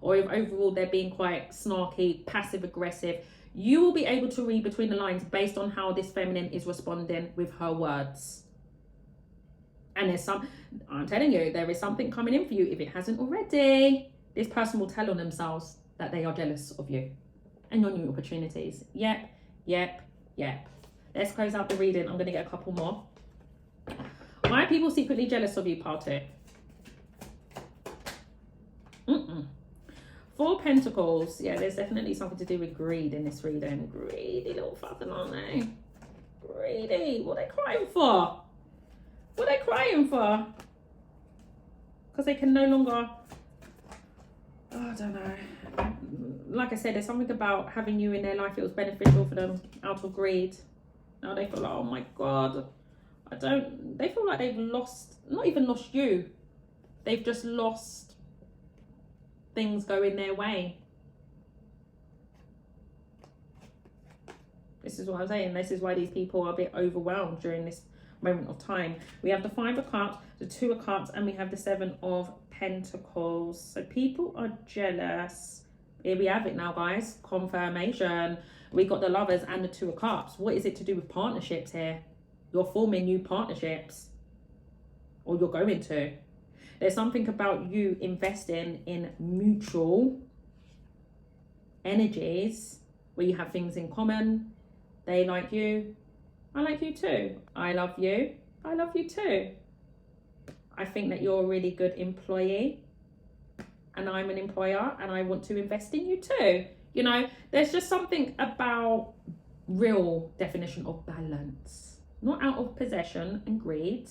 Speaker 1: Or if overall they're being quite snarky, passive aggressive, you will be able to read between the lines based on how this feminine is responding with her words. And I'm telling you, there is something coming in for you. If it hasn't already, this person will tell on themselves that they are jealous of you and your new opportunities. Yep. Let's close out the reading. I'm going to get a couple more. Why are people secretly jealous of you, part 2? 4 Pentacles. Yeah, there's definitely something to do with greed in this reading. Greedy little fucking, aren't they? Greedy. What are they crying for? What are they crying for? Because they can no longer... Oh, I don't know. Like I said, there's something about having you in their life. It was beneficial for them out of greed. Now they feel like, oh my God, they feel like they've lost, not even lost you. They've just lost things going their way. This is what I'm saying. This is why these people are a bit overwhelmed during this moment of time. We have the 5 of Cups, the 2 of Cups, and we have the 7 of Pentacles. So people are jealous. Here we have it now, guys. Confirmation. We got the Lovers and the 2 of Cups. What is it to do with partnerships here? You're forming new partnerships, or you're going to. There's something about you investing in mutual energies where you have things in common. They like you. I like you too. I love you. I love you too. I think that you're a really good employee, and I'm an employer, and I want to invest in you too. You know, there's just something about real definition of balance, not out of possession and greed.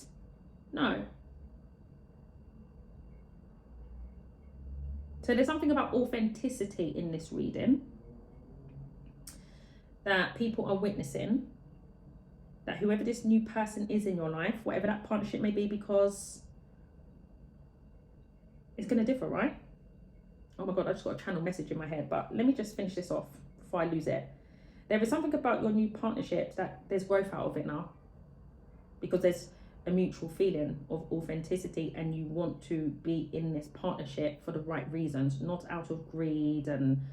Speaker 1: No. So there's something about authenticity in this reading that people are witnessing, that whoever this new person is in your life, whatever that partnership may be, because it's going to differ, right? Oh my God, I just got a channel message in my head, but let me just finish this off before I lose it. There is something about your new partnerships that there's growth out of it now, because there's a mutual feeling of authenticity, and you want to be in this partnership for the right reasons, not out of greed and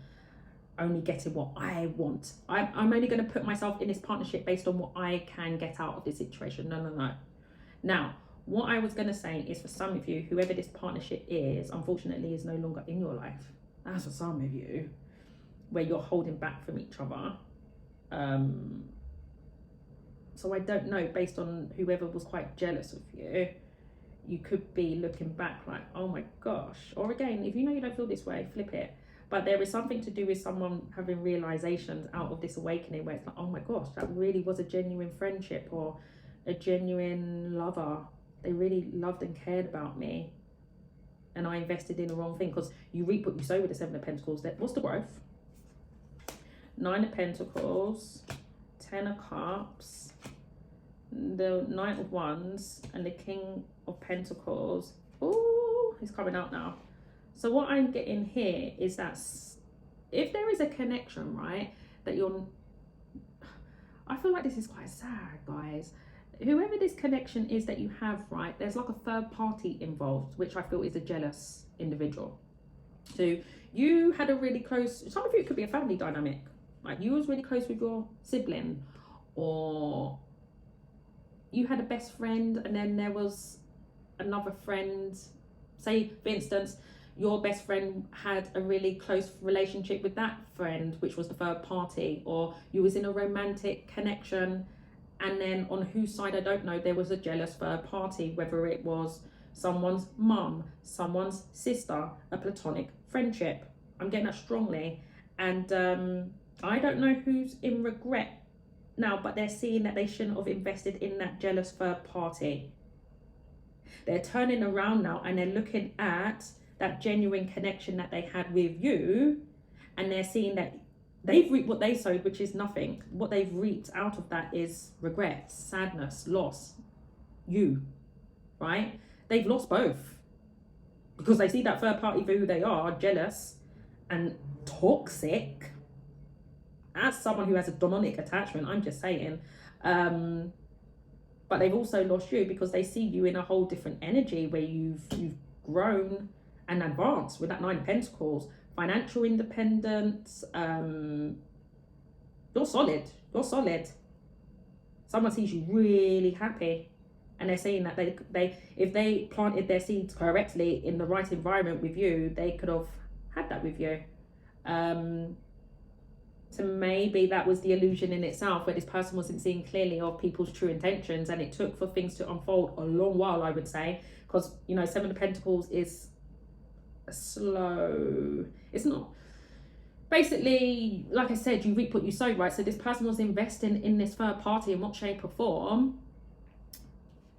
Speaker 1: only getting what I want. I'm only going to put myself in this partnership based on what I can get out of this situation. No. Now, what I was going to say is, for some of you, whoever this partnership is, unfortunately, is no longer in your life. That's for some of you, where you're holding back from each other. So I don't know, based on whoever was quite jealous of you, you could be looking back like, oh my gosh. Or again, if you know you don't feel this way, flip it. But there is something to do with someone having realizations out of this awakening where it's like, oh my gosh, that really was a genuine friendship or a genuine lover. They really loved and cared about me. And I invested in the wrong thing, because you reap what you sow with the Seven of Pentacles. What's the growth? Nine of Pentacles, Ten of Cups, the Knight of Wands, and the King of Pentacles. Ooh, he's coming out now. So what I'm getting here is that if there is a connection, right, that I feel like this is quite sad, guys. Whoever this connection is that you have, right, there's like a third party involved, which I feel is a jealous individual. So you had a really close, some of you, it could be a family dynamic. Like you was really close with your sibling, or you had a best friend and then there was another friend. Say, for instance, your best friend had a really close relationship with that friend, which was the third party, or you was in a romantic connection, and then on whose side, I don't know, there was a jealous third party, whether it was someone's mum, someone's sister, a platonic friendship. I'm getting that strongly. And I don't know who's in regret now, but they're seeing that they shouldn't have invested in that jealous third party. They're turning around now and they're looking at that genuine connection that they had with you, and they're seeing that they've reaped what they sowed, which is nothing. What they've reaped out of that is regret, sadness, loss. You, right? They've lost both, because they see that third party for who they are, jealous and toxic. As someone who has a demonic attachment, I'm just saying. But they've also lost you because they see you in a whole different energy where you've grown and advanced with that Nine of Pentacles. Financial independence. You're solid. You're solid. Someone sees you really happy, and they're saying that they if they planted their seeds correctly in the right environment with you, they could have had that with you. So maybe that was the illusion in itself, where this person wasn't seeing clearly of people's true intentions, and it took for things to unfold a long while, I would say, because, you know, Seven of Pentacles is slow. It's not, basically, like I said, you reap what you sow, right? So this person was investing in this third party in what shape or form.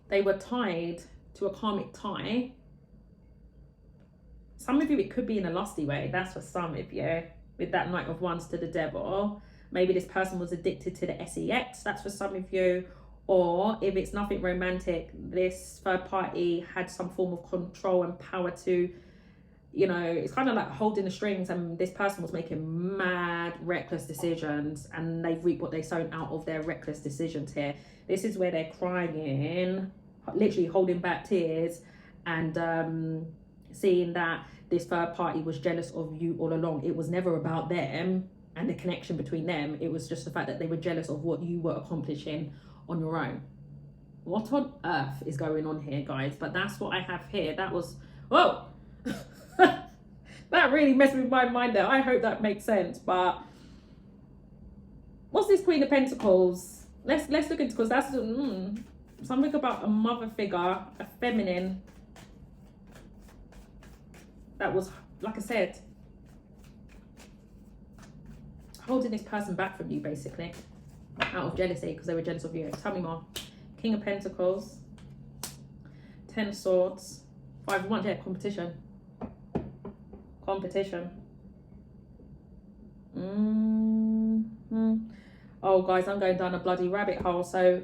Speaker 1: They were tied to a karmic tie. Some of you, it could be in a lusty way. That's for some of you. With that Knight of Wands to the Devil. Maybe this person was addicted to the sex. That's for some of you. Or if it's nothing romantic, this third party had some form of control and power to, you know, it's kind of like holding the strings, and this person was making mad, reckless decisions, and they've reaped what they sown out of their reckless decisions here. This is where they're crying, literally holding back tears, and seeing that this third party was jealous of you all along. It was never about them and the connection between them. It was just the fact that they were jealous of what you were accomplishing on your own. What on earth is going on here, guys? But that's what I have here. That was, whoa. That really messed with my mind there. I hope that makes sense. But what's this Queen of Pentacles? Let's look into, because that's something about a mother figure, a feminine, that was, like I said, holding this person back from you, basically, out of jealousy, because they were jealous of you. Tell me more. King of Pentacles, Ten of Swords, Five of Wands. Yeah, competition. Oh, guys, I'm going down a bloody rabbit hole. So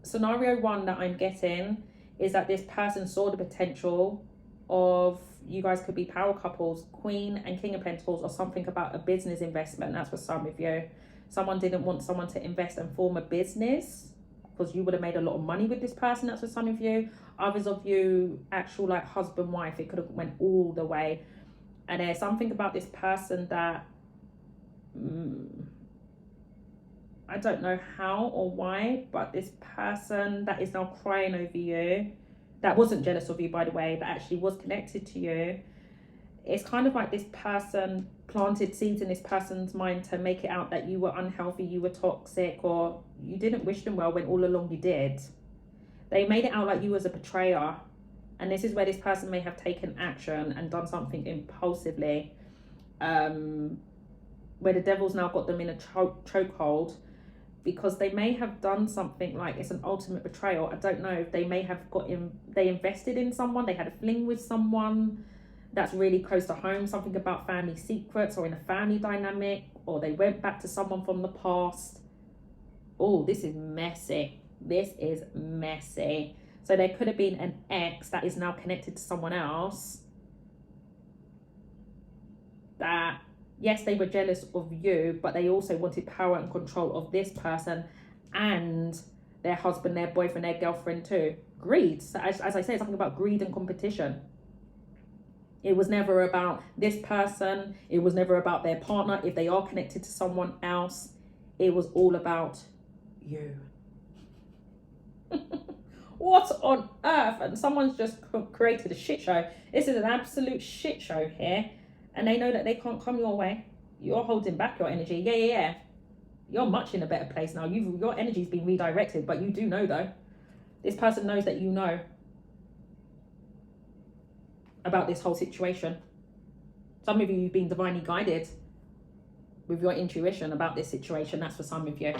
Speaker 1: scenario one that I'm getting is that this person saw the potential of, you guys could be power couples, Queen and King of Pentacles, or something about a business investment. That's for some of you. Someone didn't want someone to invest and form a business because you would have made a lot of money with this person. That's for some of you. Others of you, actual like husband, wife, it could have went all the way. And there's something about this person that I don't know how or why, but this person that is now crying over you, that wasn't jealous of you, by the way, that actually was connected to you. It's kind of like this person planted seeds in this person's mind to make it out that you were unhealthy, you were toxic, or you didn't wish them well when all along you did. They made it out like you was a betrayer. And this is where this person may have taken action and done something impulsively. where the devil's now got them in a chokehold, because they may have done something like it's an ultimate betrayal. I don't know if they may have they invested in someone, they had a fling with someone that's really close to home, something about family secrets or in a family dynamic, or they went back to someone from the past. Oh, this is messy. This is messy. So there could have been an ex that is now connected to someone else that, yes, they were jealous of you, but they also wanted power and control of this person and their husband, their boyfriend, their girlfriend too. Greed. So as I said, something about greed and competition. It was never about this person. It was never about their partner. If they are connected to someone else, it was all about you. What on earth? And someone's just created a shit show. This is an absolute shit show here. And they know that they can't come your way. You're holding back your energy. Yeah. You're much in a better place now. Your energy's been redirected, but you do know though. This person knows that you know about this whole situation. Some of you, you've been divinely guided with your intuition about this situation. That's for some of you.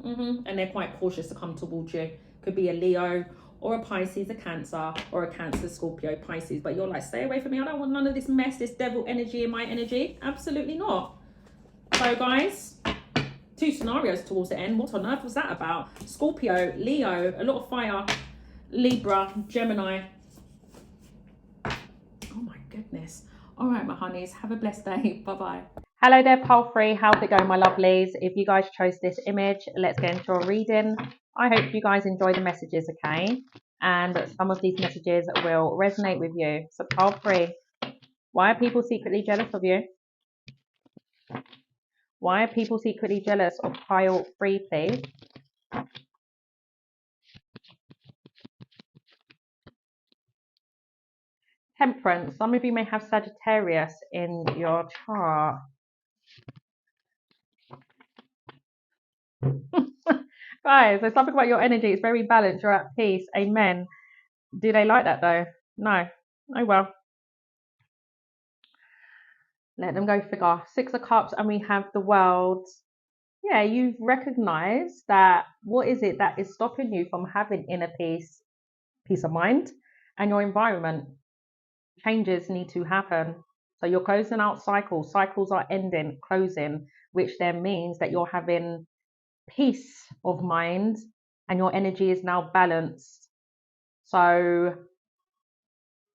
Speaker 1: And they're quite cautious to come towards you. Could be a Leo or a Pisces, a Cancer, or a Cancer, Scorpio, Pisces. But you're like, stay away from me. I don't want none of this mess, this devil energy in my energy. Absolutely not. So guys, 2 scenarios towards the end. What on earth was that about? Scorpio, Leo, a lot of fire, Libra, Gemini. Oh my goodness. All right, my honeys, have a blessed day. Bye-bye. Hello there, pole free. How's it going, my lovelies? If you guys chose this image, let's get into a reading. I hope you guys enjoy the messages, okay? And some of these messages will resonate with you. So pole free. Why are people secretly jealous of you? Why are people secretly jealous of pile 3, please? Temperance. Some of you may have Sagittarius in your chart. Guys, there's something about your energy. It's very balanced. You're at peace. Amen. Do they like that though? No. Oh well. Let them go figure. 6 of Cups, and we have the World. Yeah, you've recognized that. What is it that is stopping you from having inner peace of mind, and your environment? Changes need to happen. So you're closing out cycles. Cycles are ending, closing, which then means that you're having peace of mind and your energy is now balanced. So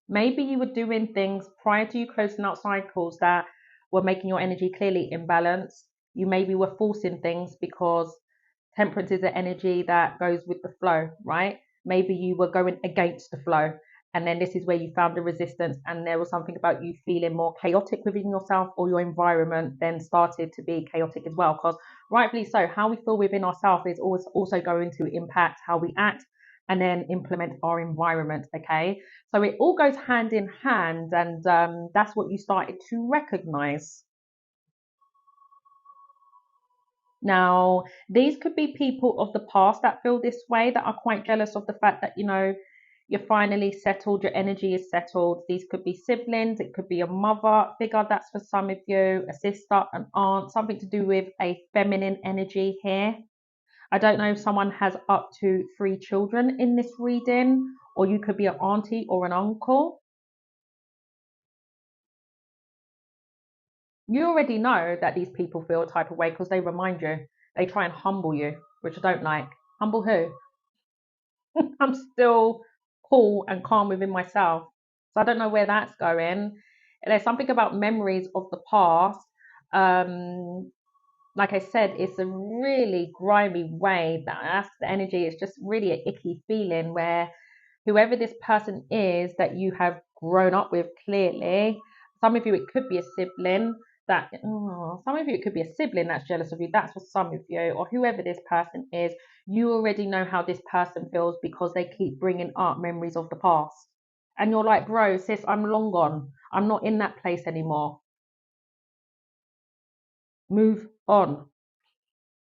Speaker 1: maybe you were doing things prior to you closing out cycles that were making your energy clearly imbalanced. You maybe were forcing things because temperance is an energy that goes with the flow, right? Maybe you were going against the flow. And then this is where you found the resistance, and there was something about you feeling more chaotic within yourself, or your environment then started to be chaotic as well. Because rightfully so, how we feel within ourselves is always also going to impact how we act and then implement our environment, okay? So it all goes hand in hand, and that's what you started to recognize. Now, these could be people of the past that feel this way, that are quite jealous of the fact that, you know, you're finally settled, your energy is settled. These could be siblings, it could be a mother figure, that's for some of you, a sister, an aunt, something to do with a feminine energy here. I don't know if someone has up to 3 children in this reading, or you could be an auntie or an uncle. You already know that these people feel a type of way because they remind you. They try and humble you, which I don't like. Humble who? I'm still cool and calm within myself. So I don't know where that's going. There's something about memories of the past. Like I said, it's a really grimy way. That's the energy. It's just really an icky feeling where whoever this person is that you have grown up with, clearly, some of you it could be a sibling some of you it could be a sibling that's jealous of you. That's for some of you, or whoever this person is. You already know how this person feels because they keep bringing up memories of the past, and you're like, bro, sis, I'm long gone. I'm not in that place anymore. Move on.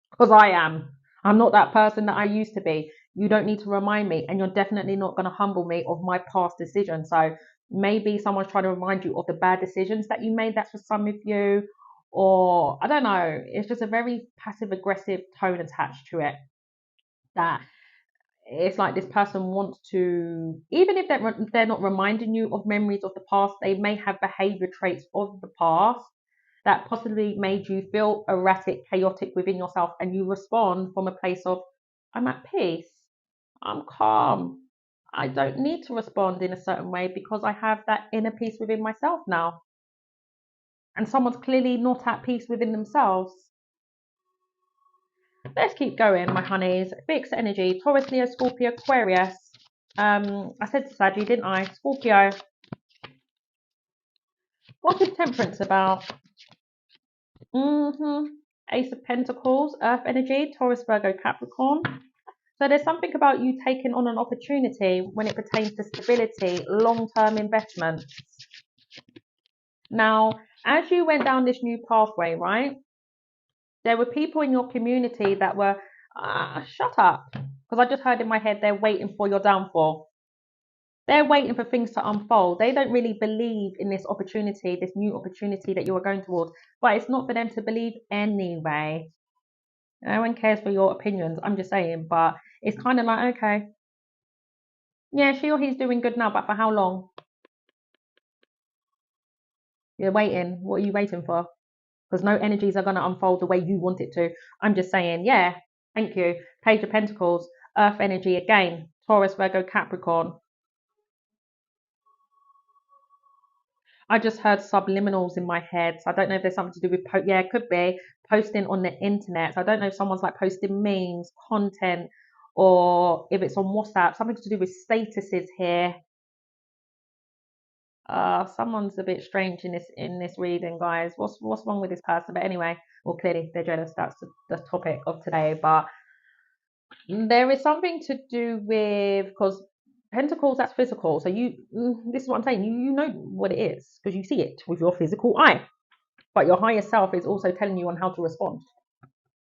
Speaker 1: Because I am. I'm not that person that I used to be. You don't need to remind me, and you're definitely not going to humble me of my past decisions. So Maybe someone's trying to remind you of the bad decisions that you made. That's for some of you. Or I don't know. It's just a very passive aggressive tone attached to it. That it's like this person wants to, even if they're not reminding you of memories of the past, they may have behavior traits of the past that possibly made you feel erratic, chaotic within yourself, and you respond from a place of, I'm at peace, I'm calm, I don't need to respond in a certain way because I have that inner peace within myself now. And someone's clearly not at peace within themselves. Let's keep going, my honeys. Fixed energy, Taurus, Leo, Scorpio, Aquarius. I said Saggy, didn't I? Scorpio. What is Temperance about? Ace of Pentacles, Earth energy, Taurus, Virgo, Capricorn. So there's something about you taking on an opportunity when it pertains to stability, long-term investments. Now, as you went down this new pathway, right, there were people in your community that were, shut up, because I just heard in my head they're waiting for your downfall. They're waiting for things to unfold. They don't really believe in this opportunity, this new opportunity that you are going towards. But it's not for them to believe anyway. No one cares for your opinions. I'm just saying. But it's kind of like, okay, yeah, she or he's doing good now, but for how long? You're waiting. What are you waiting for? Because no energies are going to unfold the way you want it to. I'm just saying, yeah, thank you. Page of Pentacles, Earth energy again, Taurus, Virgo, Capricorn. I just heard subliminals in my head. So I don't know if there's something to do with, yeah, it could be posting on the internet. So I don't know if someone's like posting memes, content, or if it's on WhatsApp, something to do with statuses here. Someone's a bit strange in this reading, guys. What's wrong with this person? But anyway, well, clearly they're jealous. That's the topic of today. But there is something to do with, because Pentacles, that's physical. So this is what I'm saying. You know what it is because you see it with your physical eye. But your higher self is also telling you on how to respond.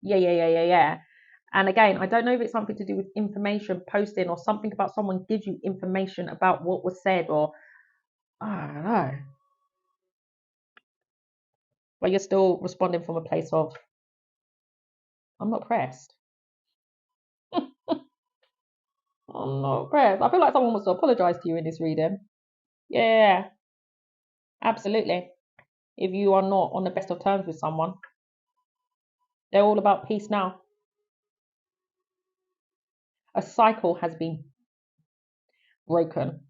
Speaker 1: Yeah. And again, I don't know if it's something to do with information posting or something about someone gives you information about what was said, or I don't know. But you're still responding from a place of, I'm not pressed. I'm not pressed. I feel like someone wants to apologize to you in this reading. Yeah, absolutely. If you are not on the best of terms with someone, they're all about peace now. A cycle has been broken.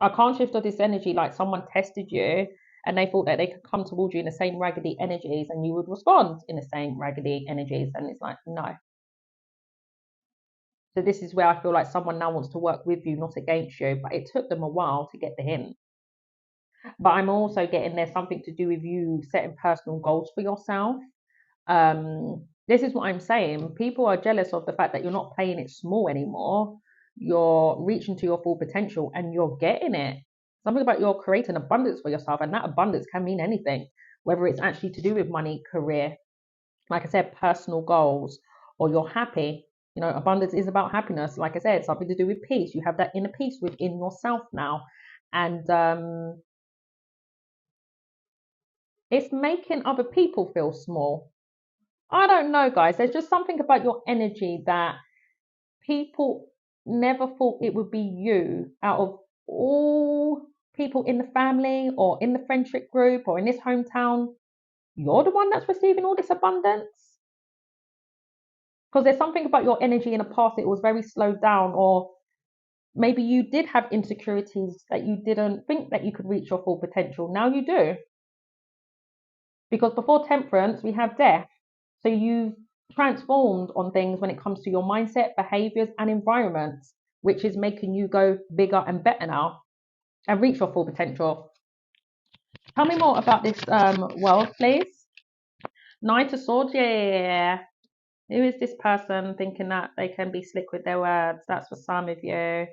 Speaker 1: I can't shift of this energy like someone tested you and they thought that they could come towards you in the same raggedy energies and you would respond in the same raggedy energies. And it's like, no. So this is where I feel like someone now wants to work with you, not against you. But it took them a while to get the hint. But I'm also getting there's something to do with you setting personal goals for yourself. This is what I'm saying. People are jealous of the fact that you're not playing it small anymore. You're reaching to your full potential and you're getting it. Something about you're creating abundance for yourself, and that abundance can mean anything, whether it's actually to do with money, career, like I said, personal goals, or you're happy. You know, abundance is about happiness. Like I said, something to do with peace. You have that inner peace within yourself now. And it's making other people feel small. I don't know, guys. There's just something about your energy that people never thought it would be you out of all people in the family or in the friendship group or in this hometown. You're the one that's receiving all this abundance. Because there's something about your energy in the past, it was very slowed down, or maybe you did have insecurities that you didn't think that you could reach your full potential. Now you do. Because before temperance, we have death. So you've transformed on things when it comes to your mindset, behaviors, and environments, which is making you go bigger and better now and reach your full potential. Tell me more about this world, please. Knight of Swords, yeah. Who is this person thinking that they can be slick with their words? That's for some of you.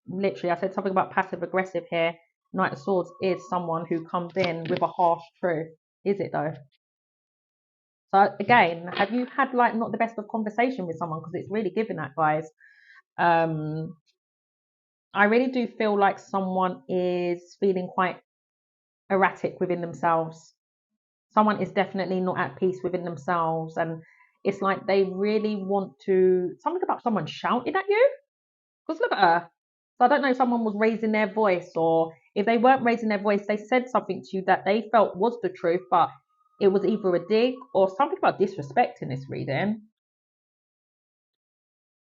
Speaker 1: Literally, I said something about passive aggressive here. Knight of Swords is someone who comes in with a harsh truth. Is it though? So again, have you had like not the best of conversation with someone? Because it's really giving that, guys. I really do feel like someone is feeling quite erratic within themselves. Someone is definitely not at peace within themselves, and it's like they really want to, something about someone shouting at you, because look at her. So I don't know if someone was raising their voice, or if they weren't raising their voice, they said something to you that they felt was the truth, but it was either a dig or something about disrespect in this reading.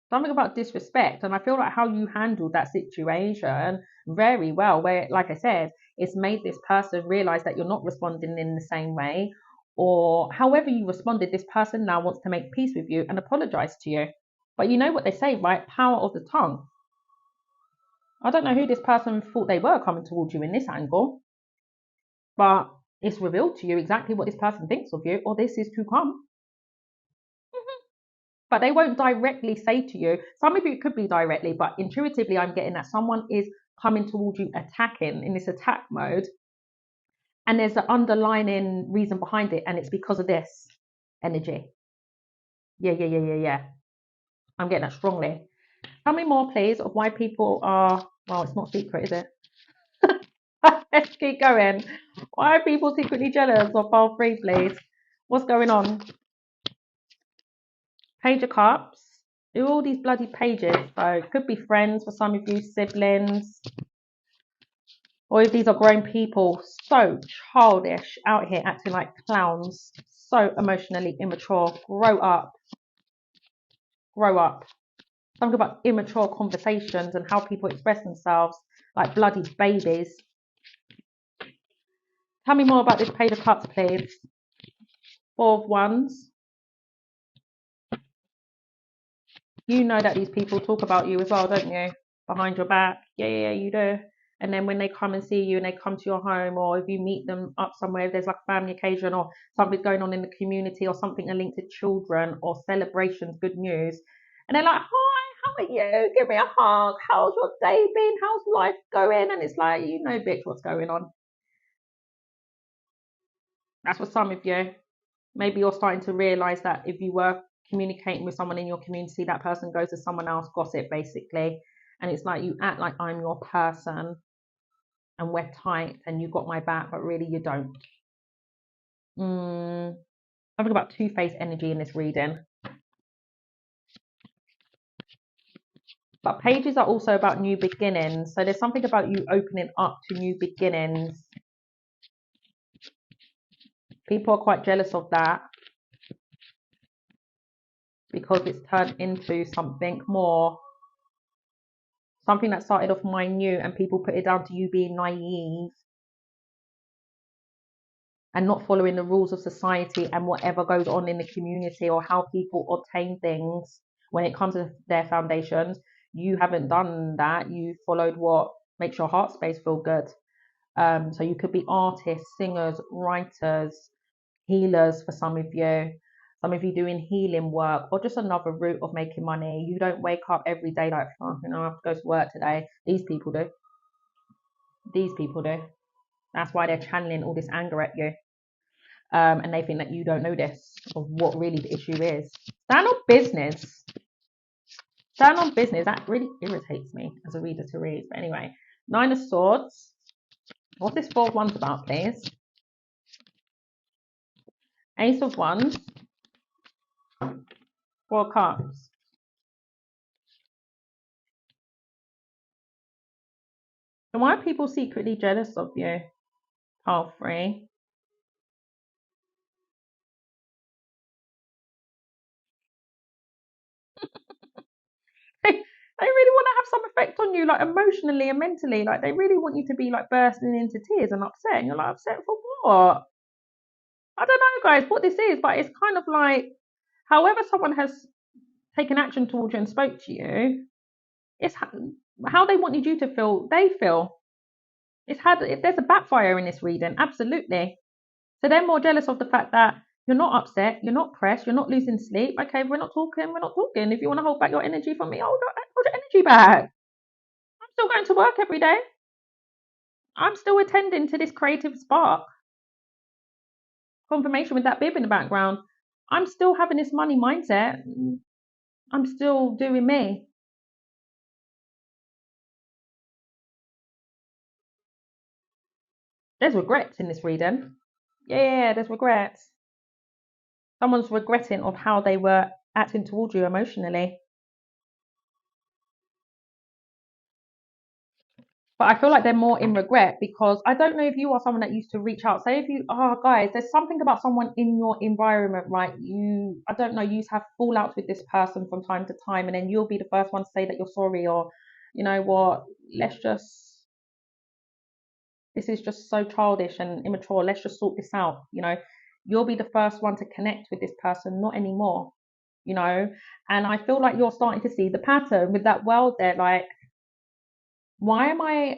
Speaker 1: Something about disrespect, and I feel like how you handled that situation very well, where, like I said, it's made this person realize that you're not responding in the same way, or however you responded, this person now wants to make peace with you and apologize to you. But you know what they say, right? Power of the tongue. I don't know who this person thought they were coming towards you in this angle, but it's revealed to you exactly what this person thinks of you, or this is to come. But they won't directly say to you. Some of you it could be directly, but intuitively, I'm getting that someone is coming towards you, attacking in this attack mode, and there's an underlying reason behind it, and it's because of this energy. Yeah. I'm getting that strongly. Tell me more, please, of why people are. Well, it's not secret, is it? Let's keep going. Why are people secretly jealous of file 3, please? What's going on? Page of Cups. Do all these bloody pages. So it could be friends for some of you, siblings, or if these are grown people, so childish out here acting like clowns, so emotionally immature. Grow up. Grow up. Something about immature conversations and how people express themselves like bloody babies. Tell me more about this Page of Cups, please. 4 of Wands. You know that these people talk about you as well, don't you? Behind your back. Yeah, you do. And then when they come and see you and they come to your home, or if you meet them up somewhere, if there's like a family occasion or something's going on in the community or something linked to children or celebrations, good news, and they're like, hi, how are you? Give me a hug. How's your day been? How's life going? And it's like, you know, bitch, what's going on? That's for some of you. Maybe you're starting to realize that if you were communicating with someone in your community, that person goes to someone else, gossip basically. And it's like you act like I'm your person and we're tight and you got my back, but really you don't. Something about two-faced energy in this reading. But pages are also about new beginnings. So there's something about you opening up to new beginnings. People are quite jealous of that because it's turned into something more. Something that started off minute and people put it down to you being naive and not following the rules of society and whatever goes on in the community or how people obtain things when it comes to their foundations. You haven't done that. You followed what makes your heart space feel good. So you could be artists, singers, writers, healers for some of you. Some of you doing healing work or just another route of making money. You don't wake up every day like, oh, I have to go to work today. These people do. These people do. That's why they're channeling all this anger at you. And they think that you don't know this of what really the issue is. Stand on business. Stand on business. That really irritates me as a reader to read. But anyway, 9 of Swords. What's this 4 of Wands about, please? Ace of Wands. 4 of Cups. And why are people secretly jealous of you? Pile 3. They really want to have some effect on you, like emotionally and mentally. Like they really want you to be like bursting into tears and upset. And you're like, upset for what? I don't know, guys, what this is, but it's kind of like, however someone has taken action towards you and spoke to you, it's how they wanted you to feel. They feel there's a backfire in this reading, absolutely. So they're more jealous of the fact that you're not upset, you're not pressed, you're not losing sleep. Okay, we're not talking, we're not talking. If you want to hold back your energy from me, hold your energy back. I'm still going to work every day. I'm still attending to this creative spark. Confirmation with that bib in the background. I'm still having this money mindset. I'm still doing me. There's regrets in this reading. Yeah, there's regrets. Someone's regretting of how they were acting towards you emotionally. But I feel like they're more in regret because I don't know if you are someone that used to reach out. Say if you are, guys, there's something about someone in your environment, right? I don't know, you used to have fallouts with this person from time to time, and then you'll be the first one to say that you're sorry, or you know what, let's just, this is just so childish and immature. Let's just sort this out. You'll be the first one to connect with this person, not anymore. You know, and I feel like you're starting to see the pattern with that world there. Like, why am I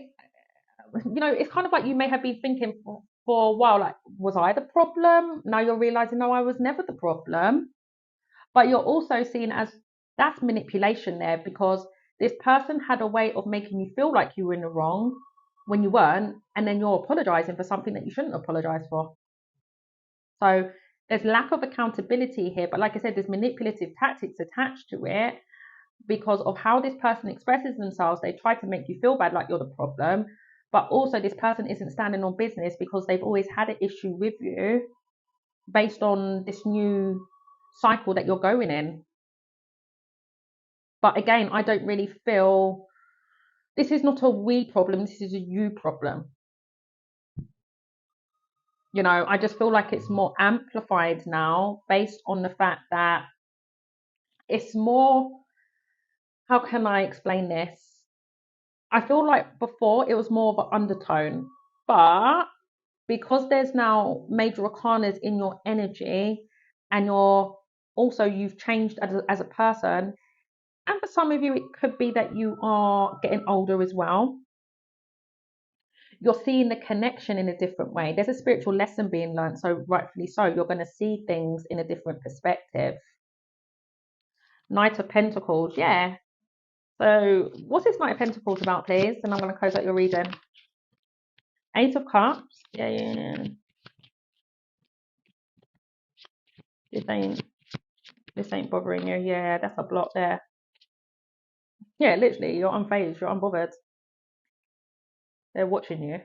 Speaker 1: it's kind of like you may have been thinking for a while, like, was I the problem? Now you're realizing, no, I was never the problem. But you're also seeing as that's manipulation there because this person had a way of making you feel like you were in the wrong when you weren't, and then you're apologizing for something that you shouldn't apologize for. So there's lack of accountability here, but like I said, there's manipulative tactics attached to it because of how this person expresses themselves. They try to make you feel bad, like you're the problem, but also this person isn't standing on business because they've always had an issue with you based on this new cycle that you're going in. But again, I don't really feel this is not a we problem, this is a you problem. I just feel like it's more amplified now based on the fact that it's more, how can I explain this? I feel like before it was more of an undertone, but because there's now major arcanas in your energy, and you've changed as a person, and for some of you it could be that you are getting older as well. You're seeing the connection in a different way. There's a spiritual lesson being learned, so rightfully so, you're going to see things in a different perspective. Knight of Pentacles, yeah. So what's this Knight of Pentacles about, please? And I'm going to close out your reading. Eight of Cups, yeah. This ain't bothering you. Yeah, that's a block there. Yeah, literally, you're unfazed, you're unbothered. They're watching you.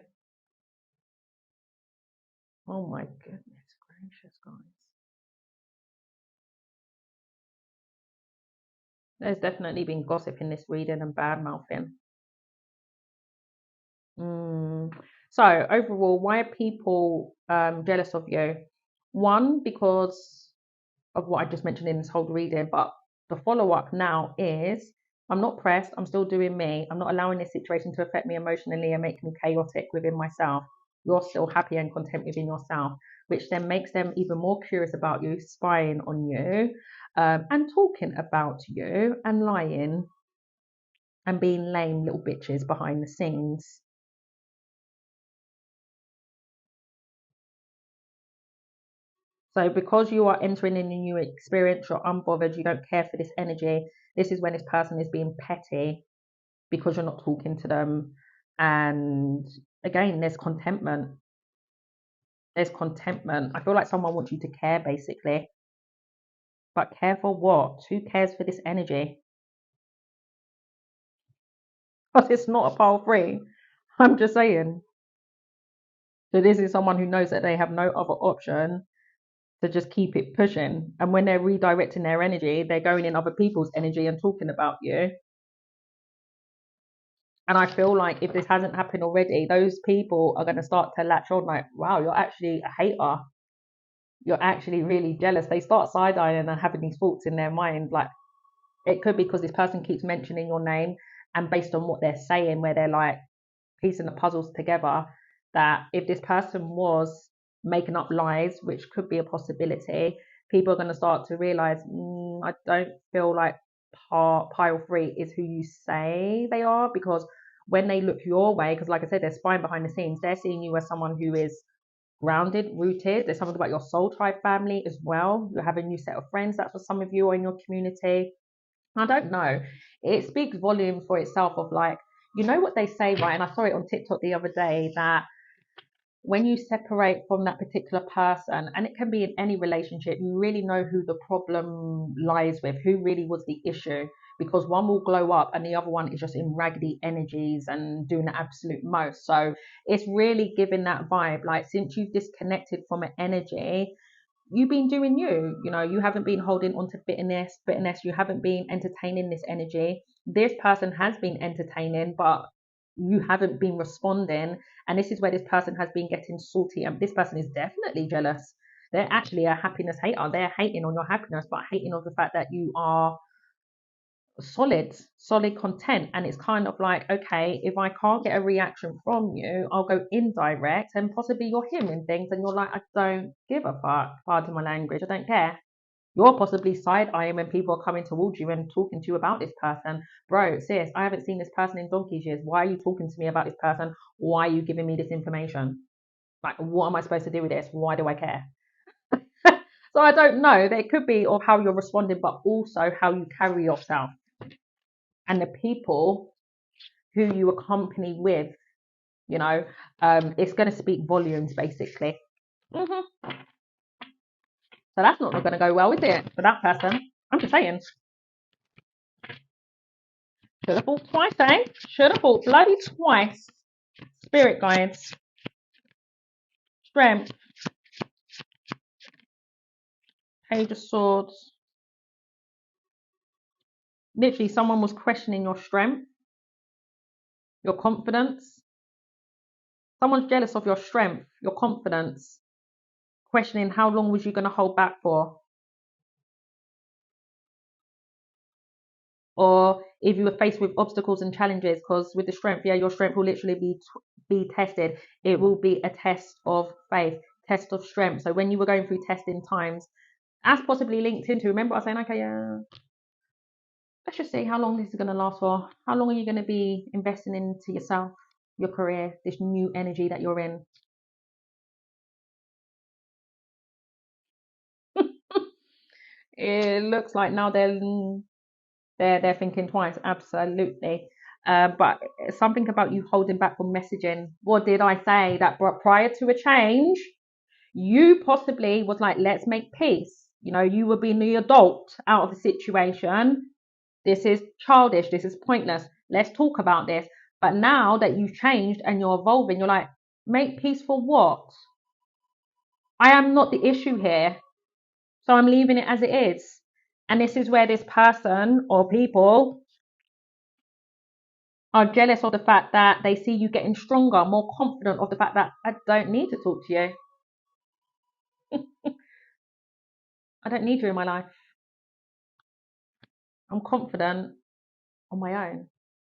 Speaker 1: Oh my goodness gracious, guys. There's definitely been gossip in this reading and bad mouthing. So overall, why are people jealous of you? One, because of what I just mentioned in this whole reading, but the follow-up now is I'm not pressed, I'm still doing me. I'm not allowing this situation to affect me emotionally and make me chaotic within myself. You're still happy and content within yourself, which then makes them even more curious about you, spying on you, and talking about you and lying and being lame little bitches behind the scenes. So because you are entering in a new experience, you're unbothered, you don't care for this energy. This is when this person is being petty because you're not talking to them. And again, there's contentment. There's contentment. I feel like someone wants you to care, basically. But care for what? Who cares for this energy? Because it's not a pile free. I'm just saying. So this is someone who knows that they have no other option to just keep it pushing. And when they're redirecting their energy, they're going in other people's energy and talking about you. And I feel like if this hasn't happened already, those people are going to start to latch on like, wow, you're actually a hater. You're actually really jealous. They start side eyeing and having these thoughts in their mind. Like, it could be because this person keeps mentioning your name, and based on what they're saying, where they're like piecing the puzzles together, that if this person was making up lies, which could be a possibility, people are going to start to realize, I don't feel like pile three is who you say they are, because when they look your way, because like I said, they're spying behind the scenes, they're seeing you as someone who is grounded, rooted. There's something about your soul tribe family as well. You have a new set of friends. That's what some of you are in your community. I don't know. It speaks volumes for itself of like, what they say, right? And I saw it on TikTok the other day that when you separate from that particular person, and it can be in any relationship, you really know who the problem lies with, who really was the issue. because one will glow up and the other one is just in raggedy energies and doing the absolute most. So it's really giving that vibe. Like, since you've disconnected from an energy, you've been doing you. You know, you haven't been holding on to bitterness. You haven't been entertaining this energy. This person has been entertaining, but you haven't been responding. And this is where this person has been getting salty. And this person is definitely jealous. They're actually a happiness hater. They're hating on your happiness, but hating on the fact that you are solid content. And it's kind of like, okay, if I can't get a reaction from you, I'll go indirect, and possibly you're hearing things and you're like, I don't give a fuck, pardon my language, I don't care. You're possibly side-eyeing when people are coming towards you and talking to you about this person. Bro, sis, I haven't seen this person in donkey's years. Why are you talking to me about this person? Why are you giving me this information? Like, what am I supposed to do with this? Why do I care? So I don't know. There could be of how you're responding, but also how you carry yourself and the people who you accompany with. You know, it's going to speak volumes, basically. So that's not going to go well, is it, for that person? I'm just saying. Should have thought twice, eh? Should have thought bloody twice. Spirit guides. Strength. Page of Swords. Literally, someone was questioning your strength, your confidence. Someone's jealous of your strength, your confidence, questioning how long was you going to hold back for. Or if you were faced with obstacles and challenges, because with the strength, yeah, your strength will literally be tested. It will be a test of faith, test of strength. So when you were going through testing times, as possibly linked into, remember I was saying, okay, yeah, let's just see how long this is going to last for. How long are you going to be investing into yourself, your career, this new energy that you're in? It looks like now they're thinking twice, absolutely. But something about you holding back from messaging. What did I say? That prior to a change, you possibly was like, let's make peace. You know, you were being the adult out of the situation. This is childish. This is pointless. Let's talk about this. But now that you've changed and you're evolving, you're like, make peace for what? I am not the issue here. So I'm leaving it as it is. And this is where this person or people are jealous of the fact that they see you getting stronger, more confident of the fact that I don't need to talk to you. I don't need you in my life. I'm confident on my own.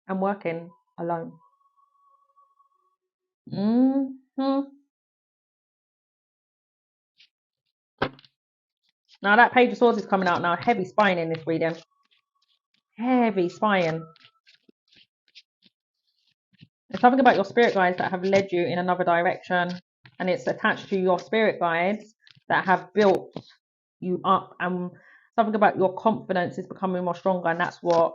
Speaker 1: I'm working alone. Mm-hmm. Now that Page of Swords is coming out now. Heavy spine in this reading. Heavy spine. There's something about your spirit guides that have led you in another direction, and it's attached to your spirit guides that have built you up, and something about your confidence is becoming more stronger, and that's what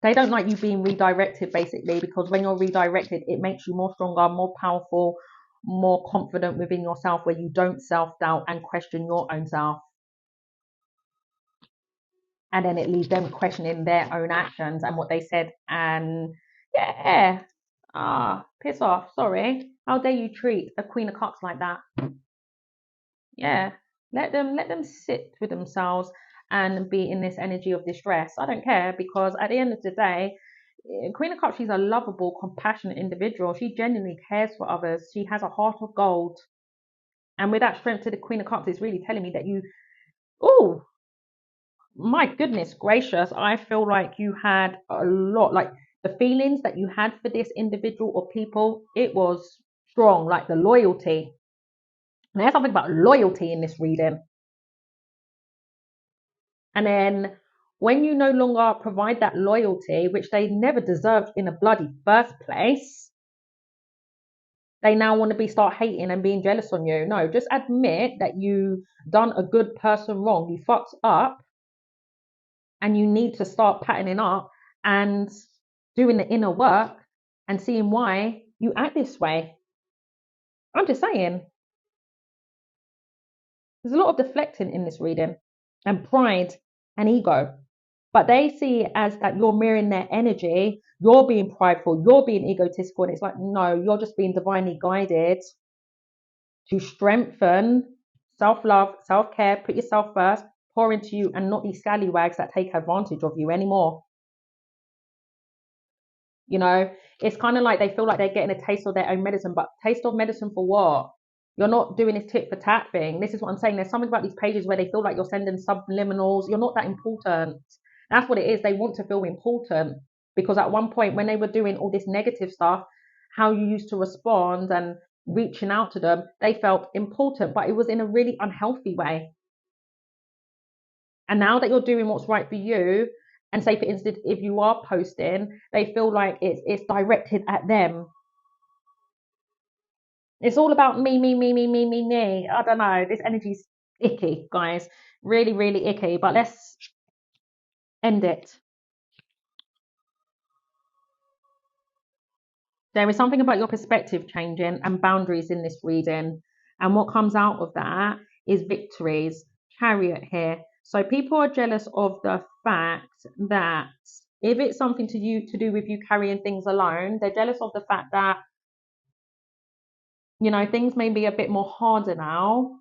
Speaker 1: they don't like, you being redirected, basically, because when you're redirected, it makes you more stronger, more powerful, more confident within yourself, where you don't self-doubt and question your own self. And then it leaves them questioning their own actions and what they said. And yeah, piss off. Sorry. How dare you treat a Queen of Cups like that? Yeah, let them sit with themselves and be in this energy of distress. I don't care, because at the end of the day, Queen of Cups, she's a lovable, compassionate individual. She genuinely cares for others. She has a heart of gold. And with that strength to the Queen of Cups, it's really telling me that you, oh, my goodness gracious, I feel like you had a lot, like the feelings that you had for this individual or people, it was strong, like the loyalty. And there's something about loyalty in this reading. And then when you no longer provide that loyalty, which they never deserved in the bloody first place, they now want to start hating and being jealous on you. No, just admit that you done a good person wrong. You fucked up, and you need to start patterning up and doing the inner work and seeing why you act this way. I'm just saying. There's a lot of deflecting in this reading, and pride and ego. But they see it as that you're mirroring their energy, you're being prideful, you're being egotistical, and it's like, no, you're just being divinely guided to strengthen self-love, self-care, put yourself first, pour into you, and not these scallywags that take advantage of you anymore. You know, it's kind of like they feel like they're getting a taste of their own medicine, but taste of medicine for what? You're not doing this tit for tat thing. This is what I'm saying. There's something about these pages where they feel like you're sending subliminals. You're not that important. That's what it is. They want to feel important because at one point when they were doing all this negative stuff, how you used to respond and reaching out to them, they felt important, but it was in a really unhealthy way. And now that you're doing what's right for you, and say for instance, if you are posting, they feel like it's directed at them. It's all about me, me, me, me, me, me, me. I don't know. This energy's icky, guys. Really, really icky. But let's end it. There is something about your perspective changing and boundaries in this reading. And what comes out of that is victories. Chariot here. So people are jealous of the fact that if it's something to do with you carrying things alone, they're jealous of the fact that, you know, things may be a bit more harder now,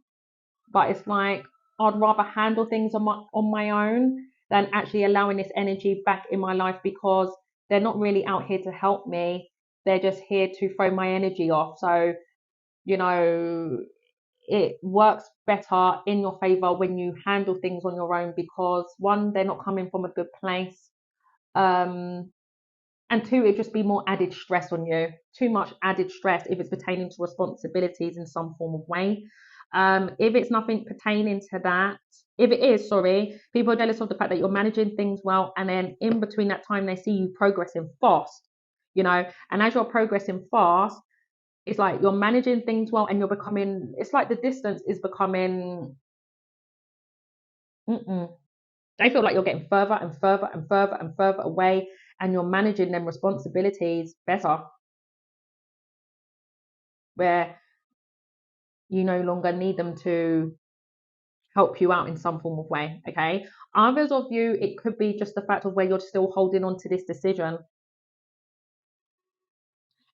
Speaker 1: but it's like I'd rather handle things on my own than actually allowing this energy back in my life because they're not really out here to help me. They're just here to throw my energy off. So, you know, it works better in your favor when you handle things on your own because one, they're not coming from a good place. Um, and two, it'd just be more added stress on you. Too much added stress if it's pertaining to responsibilities in some form of way. If it's nothing pertaining to that, if it is, sorry, people are jealous of the fact that you're managing things well, and then in between that time, they see you progressing fast, you know, and as you're progressing fast, it's like you're managing things well and you're becoming, it's like the distance is becoming, mm-mm. They feel like you're getting further and further and further and further away and you're managing them responsibilities better, where you no longer need them to help you out in some form of way. Okay. Others of you, it could be just the fact of where you're still holding on to this decision.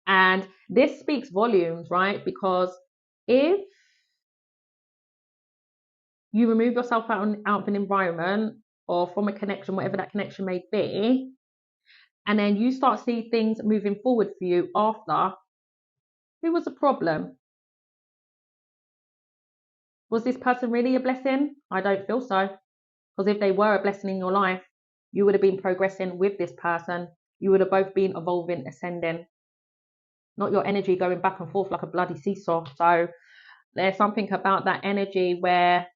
Speaker 1: And this speaks volumes, right? Because if you remove yourself out of an environment or from a connection, whatever that connection may be, and then you start seeing things moving forward for you after, who was the problem? Was this person really a blessing? I don't feel so. Because if they were a blessing in your life, you would have been progressing with this person. You would have both been evolving, ascending, not your energy going back and forth like a bloody seesaw. So there's something about that energy where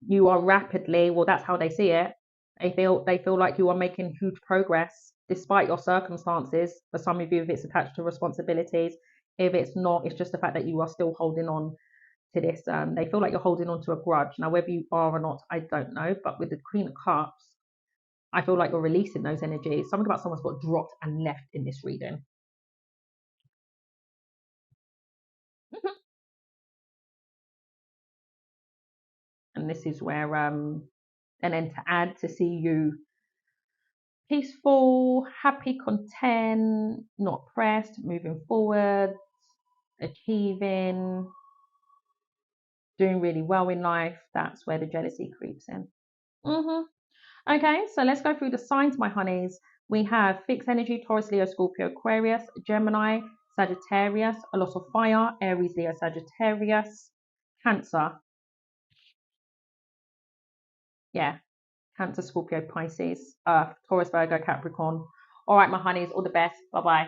Speaker 1: you are rapidly, well, that's how they see it. They feel like you are making huge progress despite your circumstances. For some of you, if it's attached to responsibilities, if it's not, it's just the fact that you are still holding on to this. They feel like you're holding on to a grudge. Now, whether you are or not, I don't know. But with the Queen of Cups, I feel like you're releasing those energies. Something about someone's got dropped and left in this reading. And this is where, and then to add, to see you peaceful, happy, content, not pressed, moving forward, achieving, doing really well in life. That's where the jealousy creeps in. Okay, so let's go through the signs, my honeys. We have fixed energy, Taurus, Leo, Scorpio, Aquarius, Gemini, Sagittarius, a lot of fire, Aries, Leo, Sagittarius, Cancer. Yeah, Cancer, Scorpio, Pisces, Earth, Taurus, Virgo, Capricorn. All right, my honeys, all the best. Bye bye.